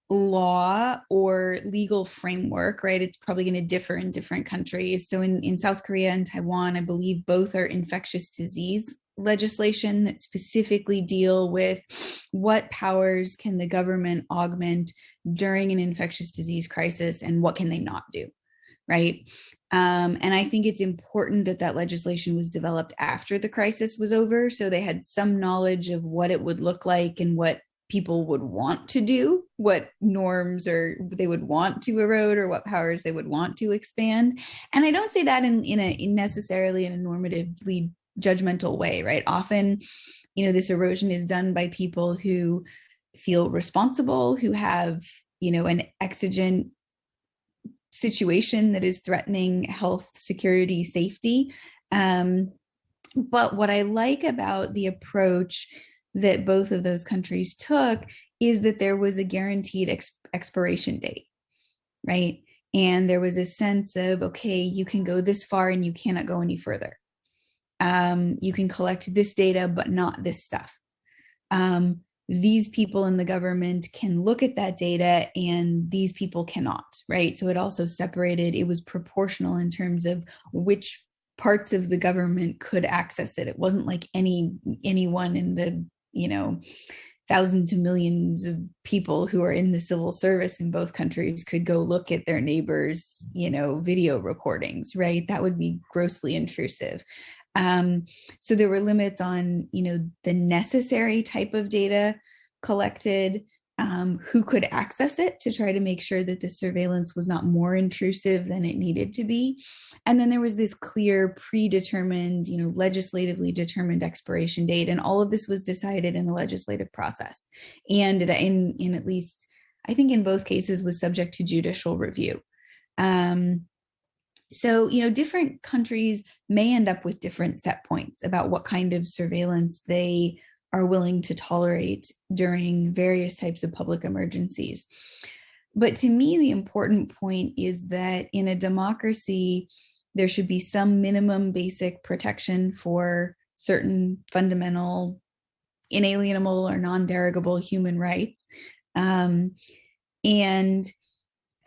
law or legal framework, right? It's probably going to differ in different countries. So in South Korea and Taiwan, I believe both are infectious disease legislation that specifically deal with what powers can the government augment during an infectious disease crisis and what can they not do, right? And I think it's important that legislation was developed after the crisis was over, so they had some knowledge of what it would look like and what people would want to do, what norms or they would want to erode or what powers they would want to expand. And I don't say that in necessarily in a normatively judgmental way, right? Often, this erosion is done by people who feel responsible, who have, an exigent situation that is threatening health, security, safety. But what I like about the approach that both of those countries took is that there was a guaranteed expiration date, right? And there was a sense of, okay, you can go this far and you cannot go any further. You can collect this data, but not this stuff. These people in the government can look at that data and these people cannot, right? So it also separated, it was proportional in terms of which parts of the government could access it. It wasn't like anyone in the, thousands to millions of people who are in the civil service in both countries could go look at their neighbors, video recordings, right? That would be grossly intrusive. So there were limits on, the necessary type of data collected, who could access it to try to make sure that the surveillance was not more intrusive than it needed to be. And then there was this clear predetermined, legislatively determined expiration date. And all of this was decided in the legislative process. And in at least, I think in both cases was subject to judicial review. So, different countries may end up with different set points about what kind of surveillance they are willing to tolerate during various types of public emergencies. But to me, the important point is that in a democracy, there should be some minimum basic protection for certain fundamental, inalienable or non-derogable human rights. And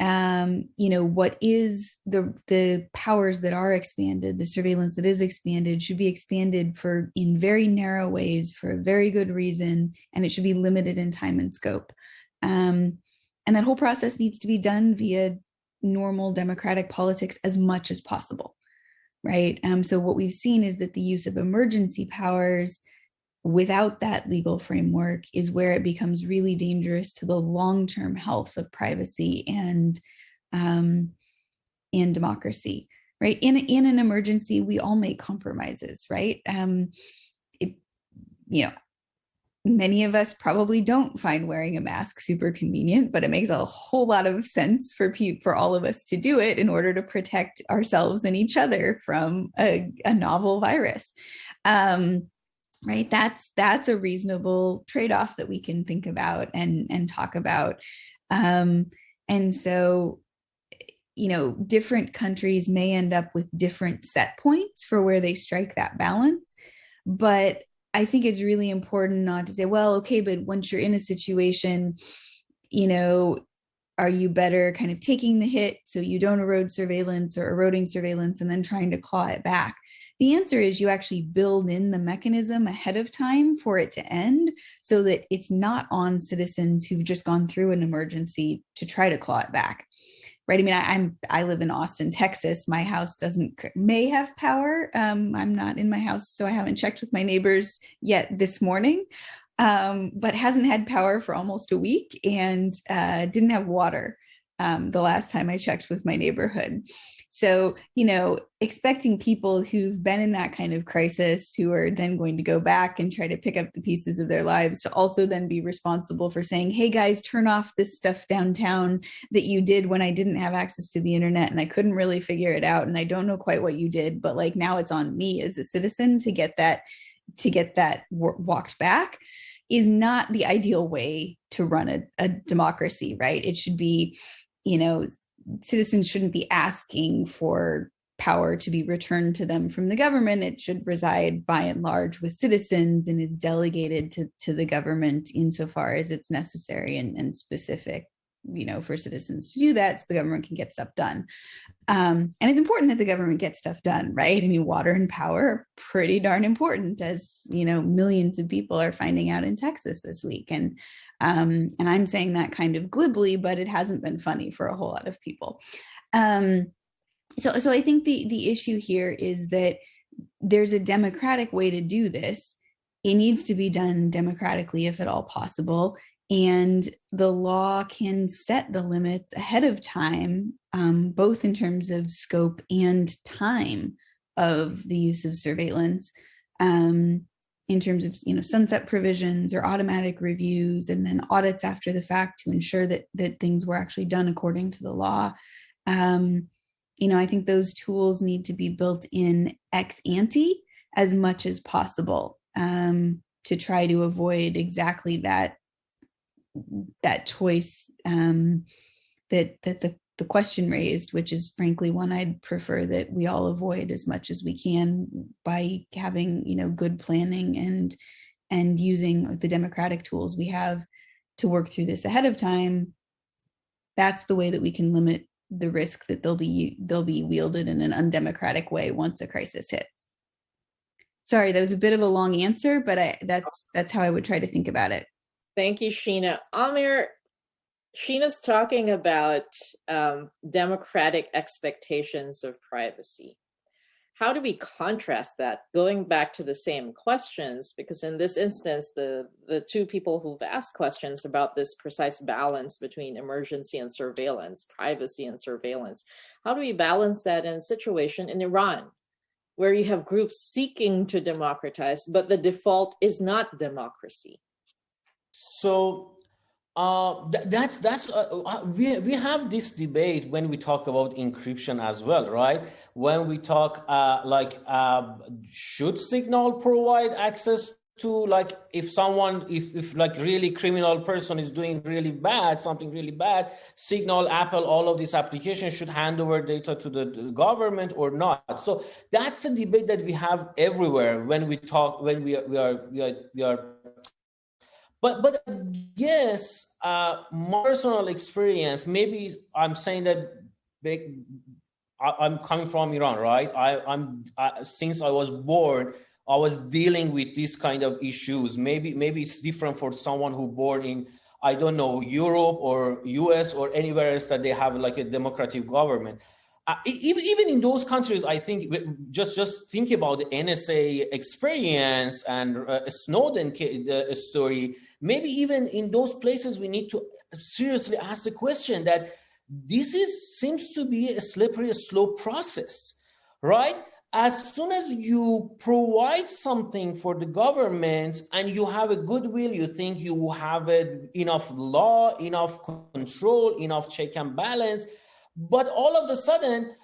what is the powers that are expanded, the surveillance that is expanded should be expanded in very narrow ways for a very good reason, and it should be limited in time and scope. And that whole process needs to be done via normal democratic politics as much as possible, right? So what we've seen is that the use of emergency powers without that legal framework is where it becomes really dangerous to the long-term health of privacy and democracy, right? In an emergency, we all make compromises, right? Many of us probably don't find wearing a mask super convenient, but it makes a whole lot of sense for all of us to do it in order to protect ourselves and each other from a novel virus. Right? That's a reasonable trade-off that we can think about and talk about. And so, different countries may end up with different set points for where they strike that balance. But I think it's really important not to say, well, okay, but once you're in a situation, are you better kind of taking the hit so you don't erode surveillance or eroding surveillance and then trying to claw it back? The answer is you actually build in the mechanism ahead of time for it to end so that it's not on citizens who've just gone through an emergency to try to claw it back, right? I mean, I live in Austin, Texas. My house may have power. I'm not in my house, so I haven't checked with my neighbors yet this morning, but hasn't had power for almost a week and didn't have water the last time I checked with my neighborhood. So, expecting people who've been in that kind of crisis, who are then going to go back and try to pick up the pieces of their lives, to also then be responsible for saying, hey guys, turn off this stuff downtown that you did when I didn't have access to the internet and I couldn't really figure it out. And I don't know quite what you did, but like now it's on me as a citizen to get that walked back, is not the ideal way to run a democracy, right? It should be, citizens shouldn't be asking for power to be returned to them from the government. It should reside by and large with citizens and is delegated to the government insofar as it's necessary and specific, for citizens to do that so the government can get stuff done. And it's important that the government gets stuff done, right? I mean, water and power are pretty darn important, as, millions of people are finding out in Texas this week. And I'm saying that kind of glibly, but it hasn't been funny for a whole lot of people. So I think the issue here is that there's a democratic way to do this. It needs to be done democratically, if at all possible. And the law can set the limits ahead of time, both in terms of scope and time of the use of surveillance. In terms of sunset provisions or automatic reviews, and then audits after the fact to ensure that things were actually done according to the law. I think those tools need to be built in ex ante as much as possible to try to avoid exactly that choice that the question raised, which is frankly one I'd prefer that we all avoid as much as we can by having, good planning and using the democratic tools we have to work through this ahead of time. That's the way that we can limit the risk that they'll be wielded in an undemocratic way once a crisis hits. Sorry, that was a bit of a long answer, but that's how I would try to think about it. Thank you, Sheena. Amir, Sheena's talking about democratic expectations of privacy. How do we contrast that, going back to the same questions? Because in this instance, the two people who've asked questions about this precise balance between emergency and surveillance, privacy and surveillance, how do we balance that in a situation in Iran, where you have groups seeking to democratize, but the default is not democracy? So we have this debate when we talk about encryption as well, right? When we talk should Signal provide access to, like, if like really criminal person is doing something really bad, Signal, Apple, all of these applications should hand over data to the government or not. So that's the debate that we have everywhere when we are But yes, my personal experience, maybe I'm saying that I'm coming from Iran, right? I'm since I was born, I was dealing with these kind of issues. Maybe it's different for someone who born in, I don't know, Europe or US or anywhere else that they have like a democratic government. Even in those countries, I think just think about the NSA experience and Snowden story. Maybe even in those places, we need to seriously ask the question that this seems to be a slippery slope process, right? As soon as you provide something for the government and you have a goodwill, you think you have enough law, enough control, enough check and balance, but all of a sudden,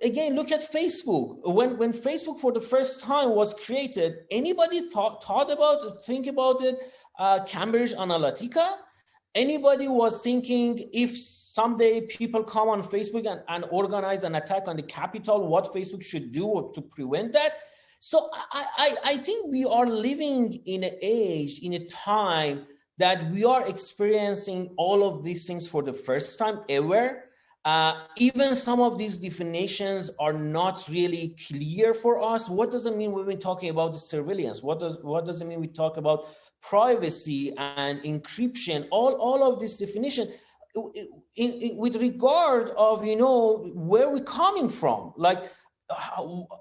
again, look at Facebook. When Facebook for the first time was created, anybody think about it, Cambridge Analytica? Anybody was thinking if someday people come on Facebook and organize an attack on the Capitol, what Facebook should do to prevent that? So I think we are living in an age, in a time that we are experiencing all of these things for the first time ever. Even some of these definitions are not really clear for us. What does it mean when we're talking about the surveillance? What does it mean we talk about privacy and encryption? All of this definition with regard of, where we're coming from. Like,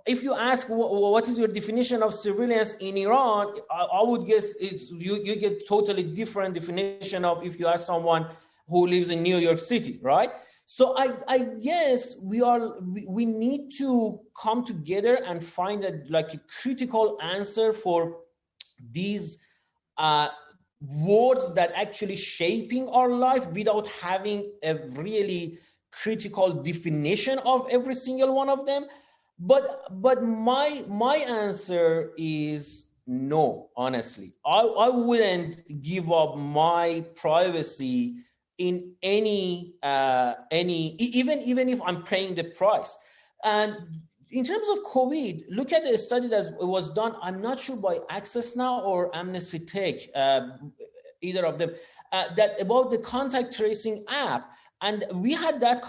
if you ask what is your definition of surveillance in Iran, I would guess you get totally different definition of if you ask someone who lives in New York City, right? So I guess we need to come together and find a critical answer for these words that actually shaping our life without having a really critical definition of every single one of them. But my answer is no. Honestly, I wouldn't give up my privacy in any even if I'm paying the price. And in terms of COVID, look at the study that was done. I'm not sure by Access Now or Amnesty Tech, either of them, that about the contact tracing app. And we had that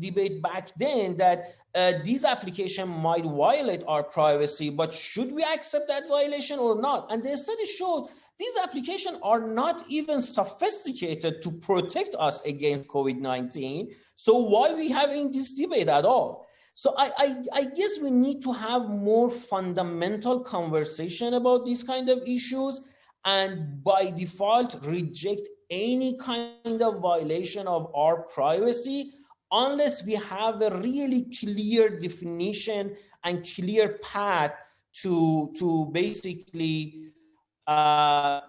debate back then that these applications might violate our privacy, but should we accept that violation or not? And the study showed these applications are not even sophisticated to protect us against COVID-19. So why are we having this debate at all? So I guess we need to have more fundamental conversation about these kind of issues, and by default reject any kind of violation of our privacy unless we have a really clear definition and clear path to basically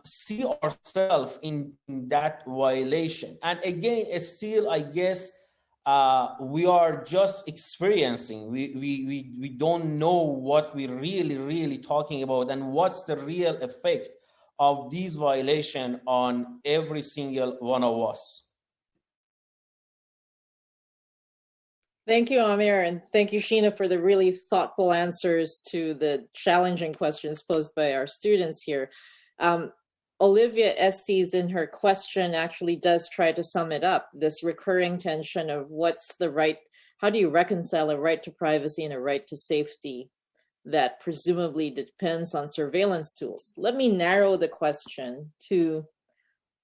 see ourselves in that violation. And again, still, I guess we are just experiencing. We don't know what we're really talking about and what's the real effect of these violations on every single one of us. Thank you, Amir, and thank you, Sheena, for the really thoughtful answers to the challenging questions posed by our students here. Olivia Estes in her question actually does try to sum it up, this recurring tension of what's the right, how do you reconcile a right to privacy and a right to safety that presumably depends on surveillance tools. Let me narrow the question to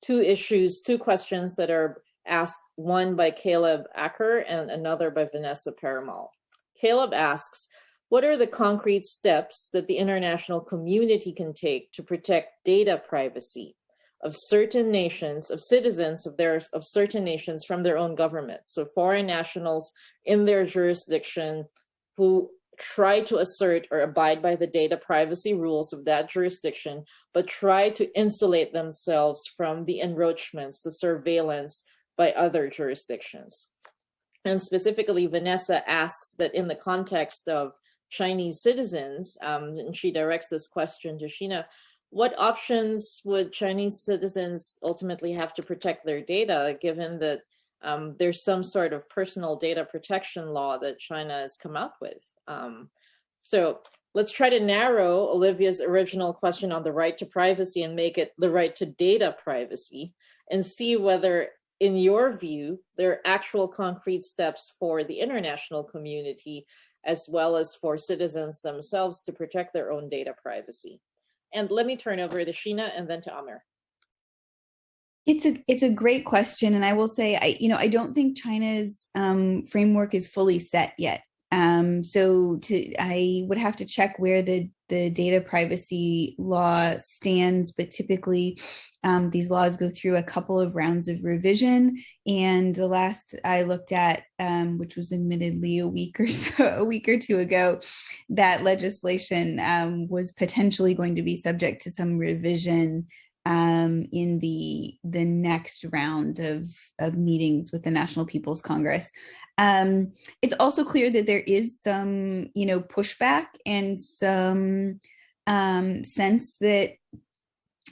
two questions that are asked, one by Caleb Acker and another by Vanessa Paramal. Caleb asks, what are the concrete steps that the international community can take to protect data privacy of certain nations, of citizens of certain nations from their own governments? So foreign nationals in their jurisdiction who try to assert or abide by the data privacy rules of that jurisdiction, but try to insulate themselves from the encroachments, the surveillance by other jurisdictions. And specifically, Vanessa asks that in the context of Chinese citizens, and she directs this question to Sheena, what options would Chinese citizens ultimately have to protect their data, given that there's some sort of personal data protection law that China has come up with? So Let's try to narrow Olivia's original question on the right to privacy and make it the right to data privacy, and see whether, in your view, there are actual concrete steps for the international community as well as for citizens themselves to protect their own data privacy. And let me turn over to Sheena and then to Amir. It's a great question, and I will say I don't think China's framework is fully set yet. I would have to check where the data privacy law stands, but typically these laws go through a couple of rounds of revision. And the last I looked at, which was admittedly a week or two ago, that legislation was potentially going to be subject to some revision in the next round of meetings with the National People's Congress. It's also clear that there is some, pushback and some sense that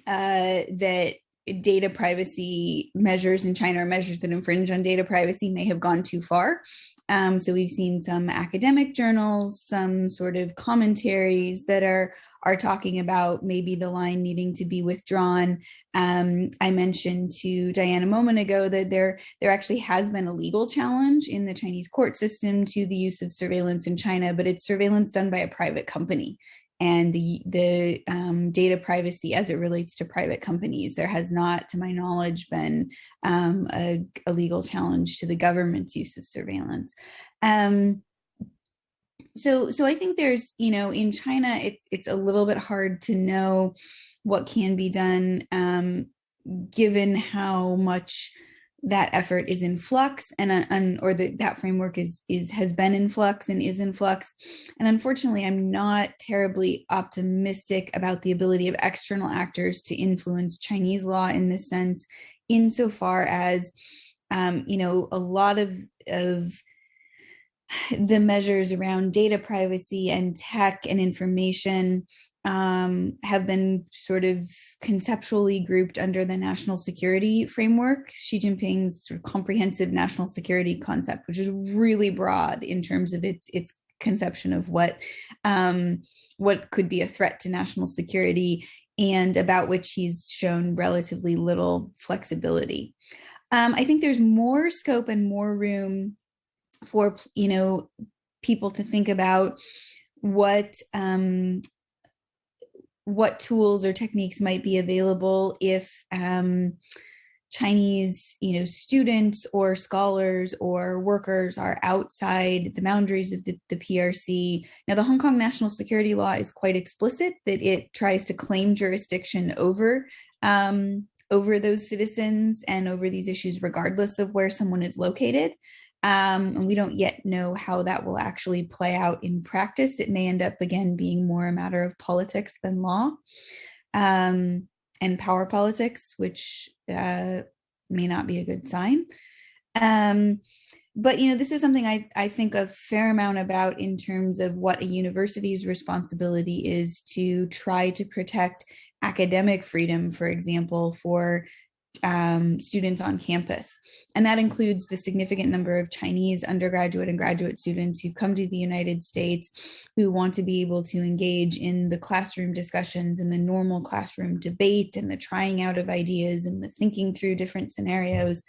that data privacy measures in China, or measures that infringe on data privacy, may have gone too far. So we've seen some academic journals, some sort of commentaries that are talking about maybe the line needing to be withdrawn. I mentioned to Diane a moment ago that there actually has been a legal challenge in the Chinese court system to the use of surveillance in China, but it's surveillance done by a private company. And the data privacy as it relates to private companies, there has not, to my knowledge, been a legal challenge to the government's use of surveillance. So I think there's, in China, it's a little bit hard to know what can be done, given how much that effort is in flux, or that framework has been in flux and is in flux. And unfortunately, I'm not terribly optimistic about the ability of external actors to influence Chinese law in this sense, insofar as, a lot of the measures around data privacy and tech and information have been sort of conceptually grouped under the national security framework, Xi Jinping's sort of comprehensive national security concept, which is really broad in terms of its conception of what could be a threat to national security, and about which he's shown relatively little flexibility. I think there's more scope and more room for people to think about what tools or techniques might be available if Chinese students or scholars or workers are outside the boundaries of the PRC. Now, the Hong Kong national security law is quite explicit that it tries to claim jurisdiction over those citizens and over these issues regardless of where someone is located. And we don't yet know how that will actually play out in practice. It may end up, again, being more a matter of politics than law, and power politics, which may not be a good sign. But, this is something I think a fair amount about in terms of what a university's responsibility is to try to protect academic freedom, for example, for students on campus. And that includes the significant number of Chinese undergraduate and graduate students who've come to the United States who want to be able to engage in the classroom discussions and the normal classroom debate and the trying out of ideas and the thinking through different scenarios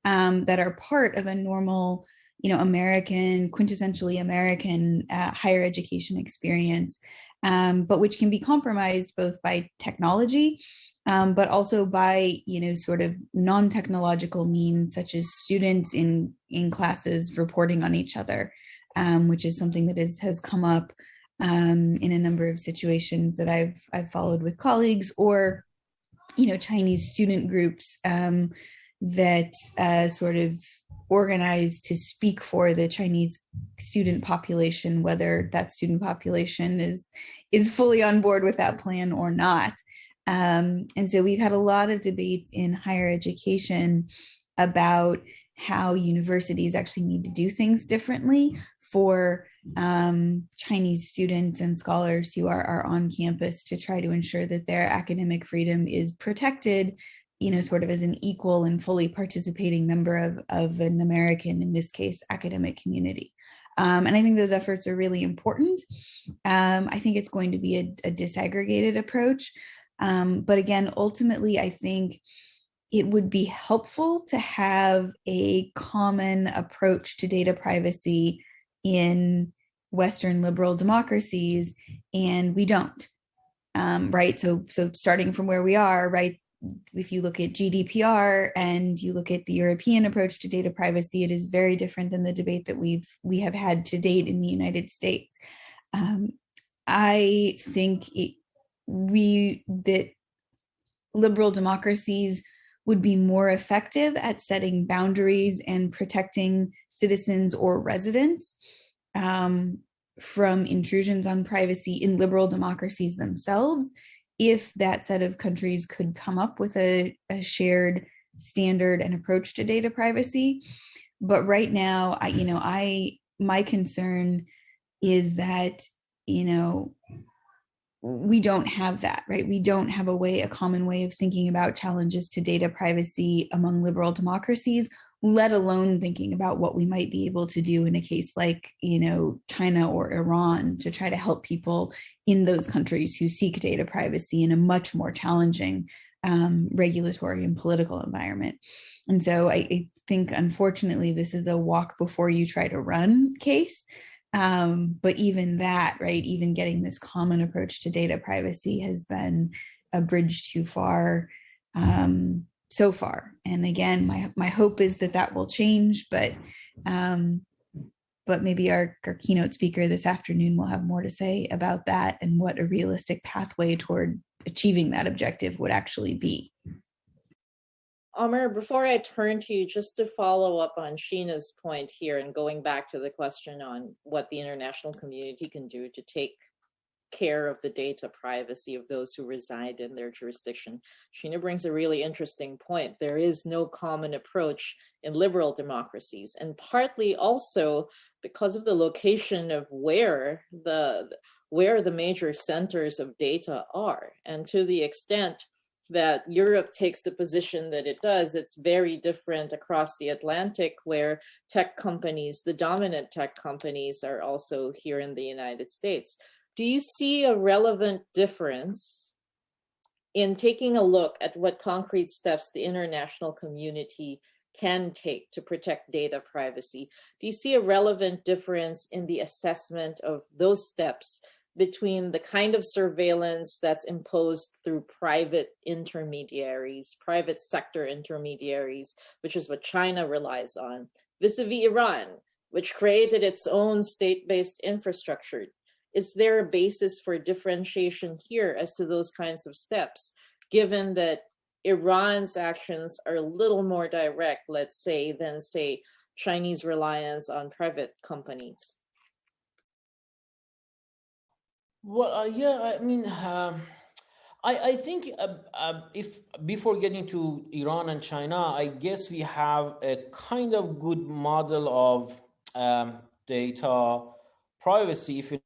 that are part of a normal, quintessentially American higher education experience, but which can be compromised both by technology, but also by, sort of non-technological means, such as students in classes reporting on each other, which is something that has come up in a number of situations that I've followed with colleagues, or, Chinese student groups that sort of organized to speak for the Chinese student population, whether that student population is fully on board with that plan or not. And so we've had a lot of debates in higher education about how universities actually need to do things differently for Chinese students and scholars who are on campus, to try to ensure that their academic freedom is protected, sort of as an equal and fully participating member of an American, in this case, academic community. And I think those efforts are really important. I think it's going to be a disaggregated approach. But again, ultimately, I think it would be helpful to have a common approach to data privacy in Western liberal democracies, and we don't. Right? So starting from where we are, right? If you look at GDPR and you look at the European approach to data privacy, it is very different than the debate that we have had to date in the United States. I think that liberal democracies would be more effective at setting boundaries and protecting citizens or residents from intrusions on privacy in liberal democracies themselves, if that set of countries could come up with a shared standard and approach to data privacy. But right now, my concern is that, we don't have that, right? We don't have a common way of thinking about challenges to data privacy among liberal democracies, let alone thinking about what we might be able to do in a case like, China or Iran, to try to help people in those countries who seek data privacy in a much more challenging regulatory and political environment. And so I think, unfortunately, this is a walk before you try to run case. But even that, right, even getting this common approach to data privacy has been a bridge too far so far. And again, my hope is that will change, but maybe our keynote speaker this afternoon will have more to say about that and what a realistic pathway toward achieving that objective would actually be. Amir, before I turn to you, just to follow up on Sheena's point here and going back to the question on what the international community can do to take care of the data privacy of those who reside in their jurisdiction. Sheena brings a really interesting point. There is no common approach in liberal democracies, and partly also because of the location of where the major centers of data are. And to the extent that Europe takes the position that it does, it's very different across the Atlantic, where tech companies, the dominant tech companies, are also here in the United States. Do you see a relevant difference in taking a look at what concrete steps the international community can take to protect data privacy? Do you see a relevant difference in the assessment of those steps between the kind of surveillance that's imposed through private intermediaries, private sector intermediaries, which is what China relies on, vis-a-vis Iran, which created its own state-based infrastructure? Is there a basis for differentiation here as to those kinds of steps, given that Iran's actions are a little more direct, let's say, than, say, Chinese reliance on private companies? Well, yeah, I mean, I think if before getting to Iran and China, I guess we have a kind of good model of data privacy. If you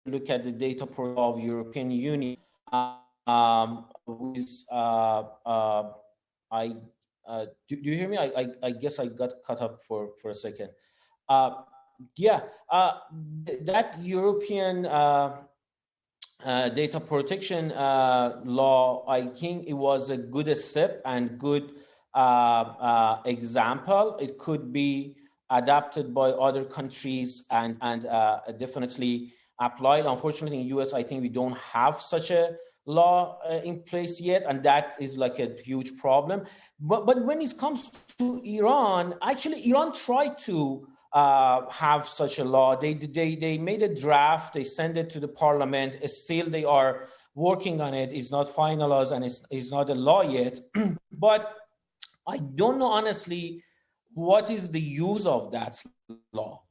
look at the data protocol of European Union, do you hear me? I guess I got cut up for a second. That European data protection law, I think it was a good step and good example. It could be adapted by other countries and definitely applied. Unfortunately, in the US, I think we don't have such a law in place yet, and that is like a huge problem. But when it comes to Iran, actually, Iran tried to have such a law. They made a draft, they sent it to the parliament. Still, they are working on it. It's not finalized and it's not a law yet. But I don't know, honestly, what is the use of that law.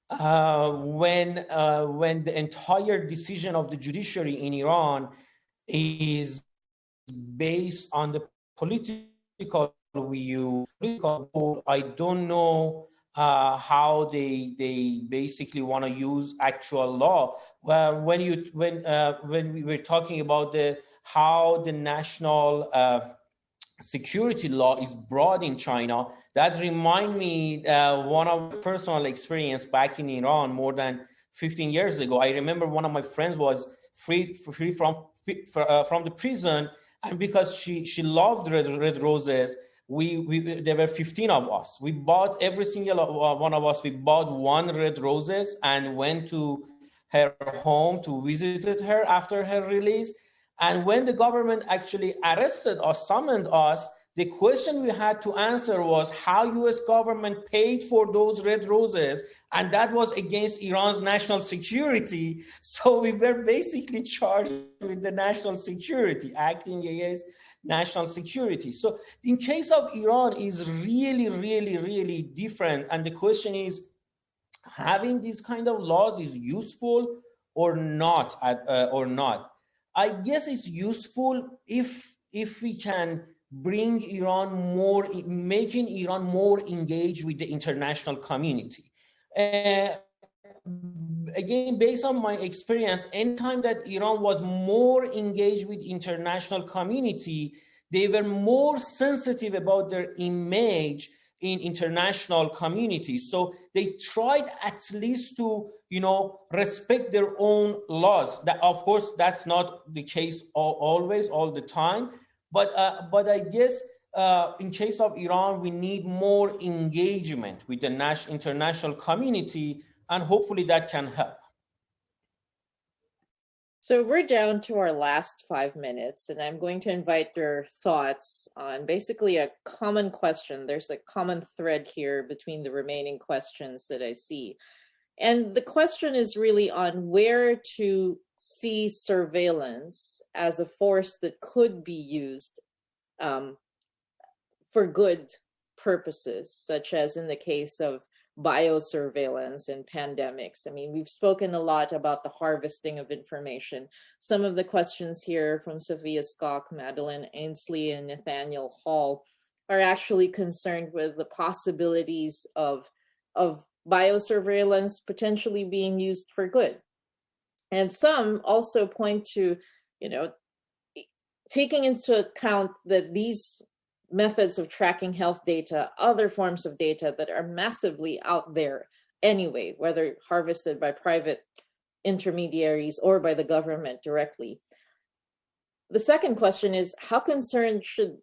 When the entire decision of the judiciary in Iran is based on the political view, I don't know how they basically want to use actual law. Well, when we were talking about how the national security law is broad in China. That remind me one of my personal experience back in Iran more than 15 years ago. I remember one of my friends was free from the prison, and because she loved red roses, there were 15 of us. We bought, every single one of us, we bought one red roses and went to her home to visit her after her release. And when the government actually arrested us, summoned us, the question we had to answer was how US government paid for those red roses, and that was against Iran's national security. So we were basically charged with the national security, acting against national security. So in case of Iran is really, really, really different. And the question is, having these kind of laws is useful or not, I guess it's useful if we can bring Iran more, making Iran more engaged with the international community. Again, based on my experience, anytime that Iran was more engaged with international community, they were more sensitive about their image in international community. So they tried at least to, respect their own laws. That, of course, that's not the case always, all the time. But I guess in case of Iran, we need more engagement with the international community, and hopefully that can help. So we're down to our last 5 minutes, and I'm going to invite your thoughts on basically a common question. There's a common thread here between the remaining questions that I see. And the question is really on where to see surveillance as a force that could be used for good purposes, such as in the case of biosurveillance and pandemics. I mean, we've spoken a lot about the harvesting of information. Some of the questions here from Sophia Skok, Madeline Ainsley, and Nathaniel Hall are actually concerned with the possibilities of biosurveillance potentially being used for good. And some also point to, taking into account that these methods of tracking health data, other forms of data that are massively out there anyway, whether harvested by private intermediaries or by the government directly. The second question is, how concerned should,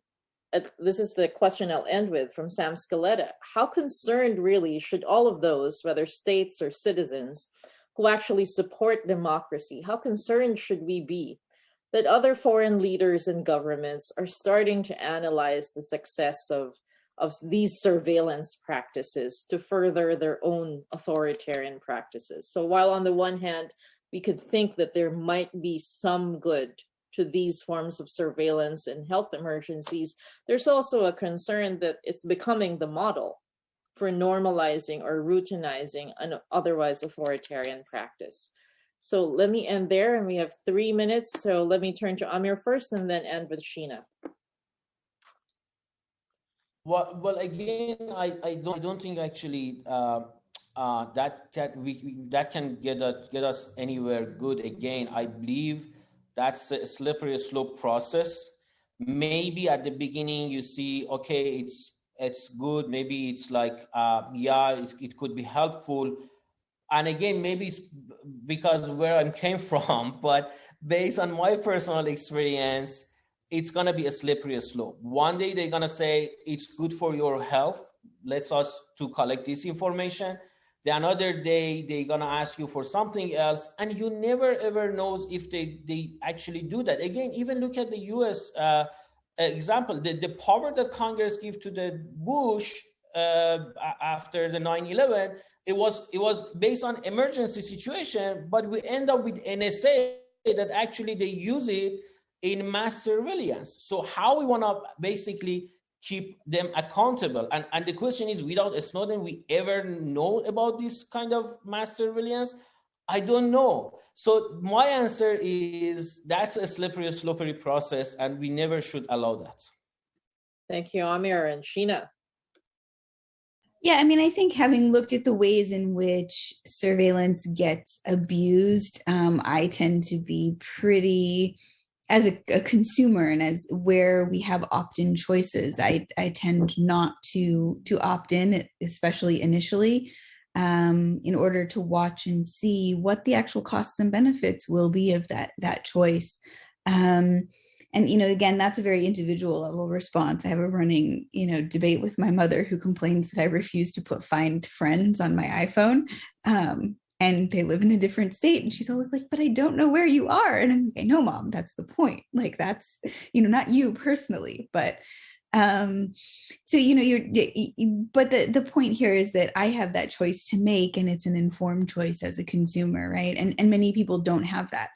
this is the question I'll end with from Sam Scaletta, how concerned really should all of those, whether states or citizens, who actually support democracy, how concerned should we be that other foreign leaders and governments are starting to analyze the success of these surveillance practices to further their own authoritarian practices? So while on the one hand, we could think that there might be some good to these forms of surveillance and health emergencies, there's also a concern that it's becoming the model for normalizing or routinizing an otherwise authoritarian practice. So let me end there, and we have 3 minutes. So let me turn to Amir first and then end with Sheena. Well, again, I don't think actually that can get us anywhere good. Again, I believe that's a slippery slope process. Maybe at the beginning you see, okay, it's good. Maybe it's like, it could be helpful. And again, maybe it's because where I came from, but based on my personal experience, it's going to be a slippery slope. One day they're going to say it's good for your health. Let's us to collect this information. The another day they're going to ask you for something else, and you never ever knows if they actually do that. Again, even look at the US example, the power that Congress gave to the Bush after the 9/11. It was based on emergency situation, but we end up with NSA that actually they use it in mass surveillance. So how we want to basically keep them accountable? And the question is, without Snowden, we ever know about this kind of mass surveillance? I don't know. So my answer is that's a slippery process, and we never should allow that. Thank you, Amir. And Sheena. Yeah, I mean, I think having looked at the ways in which surveillance gets abused, I tend to be pretty as a consumer and as where we have opt-in choices, I tend not to opt in, especially initially, in order to watch and see what the actual costs and benefits will be of that choice. And, again, that's a very individual level response. I have a running, debate with my mother, who complains that I refuse to put find friends on my iPhone. And they live in a different state. And she's always like, but I don't know where you are. And I'm like, I know, Mom, that's the point. Like, that's, not you personally, but so, but the point here is that I have that choice to make, and it's an informed choice as a consumer, right? And many people don't have that.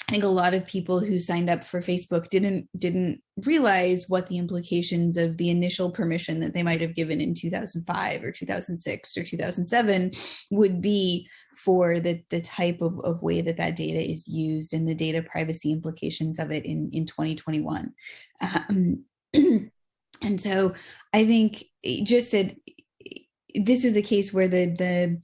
I think a lot of people who signed up for Facebook didn't realize what the implications of the initial permission that they might have given in 2005 or 2006 or 2007 would be for the type of way that data is used and the data privacy implications of it in 2021. And so I think just that this is a case where the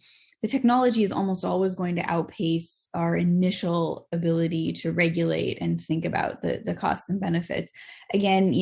technology is almost always going to outpace our initial ability to regulate and think about the costs and benefits. Again,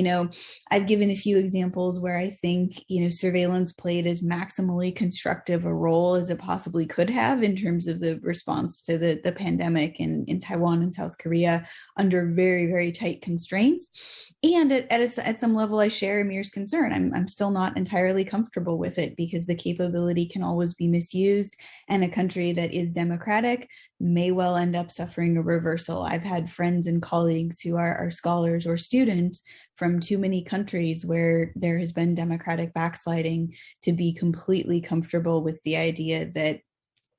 I've given a few examples where I think, surveillance played as maximally constructive a role as it possibly could have in terms of the response to the pandemic in Taiwan and South Korea under very, very tight constraints. And at some level, I share Amir's concern. I'm still not entirely comfortable with it because the capability can always be misused. And a country that is democratic may well end up suffering a reversal. I've had friends and colleagues who are scholars or students from too many countries where there has been democratic backsliding to be completely comfortable with the idea that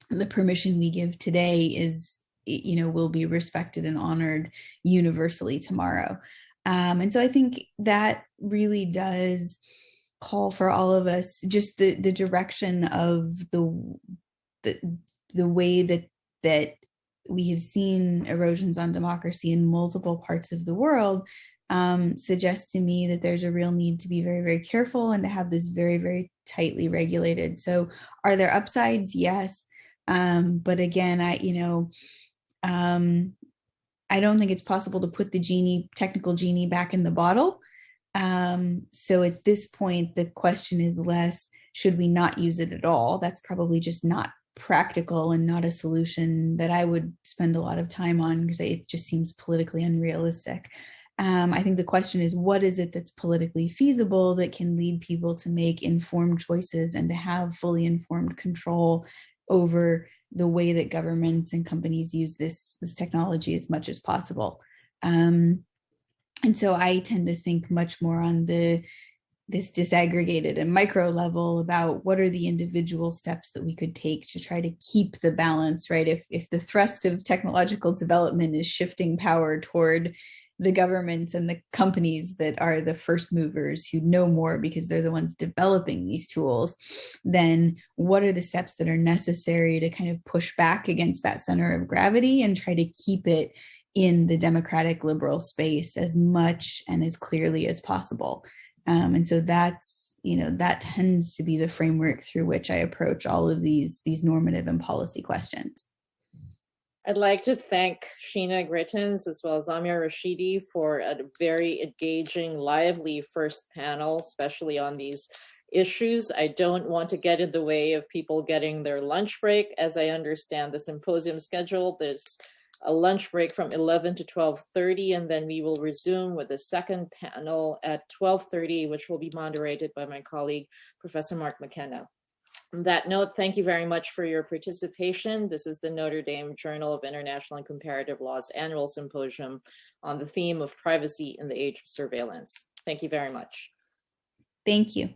the permission we give today is, will be respected and honored universally tomorrow. And so I think that really does call for all of us, just the direction of the way that we have seen erosions on democracy in multiple parts of the world suggests to me that there's a real need to be very, very careful and to have this very, very tightly regulated. So are there upsides? Yes. But again, I don't think it's possible to put the technical genie back in the bottle. So at this point, the question is less, should we not use it at all? That's probably just not practical and not a solution that I would spend a lot of time on because it just seems politically unrealistic. I think the question is, what is it that's politically feasible that can lead people to make informed choices and to have fully informed control over the way that governments and companies use this technology as much as possible. And so I tend to think much more on this disaggregated and micro level about what are the individual steps that we could take to try to keep the balance, right? If the thrust of technological development is shifting power toward the governments and the companies that are the first movers who know more because they're the ones developing these tools, then what are the steps that are necessary to kind of push back against that center of gravity and try to keep it in the democratic liberal space as much and as clearly as possible? And so that's, that tends to be the framework through which I approach all of these normative and policy questions. I'd like to thank Sheena Greitens as well as Amir Rashidi for a very engaging, lively first panel, especially on these issues. I don't want to get in the way of people getting their lunch break. As I understand the symposium schedule, there's a lunch break from 11 to 12:30, and then we will resume with the second panel at 12:30, which will be moderated by my colleague, Professor Mark McKenna. On that note, thank you very much for your participation. This is the Notre Dame Journal of International and Comparative Law's annual symposium on the theme of privacy in the age of surveillance. Thank you very much. Thank you.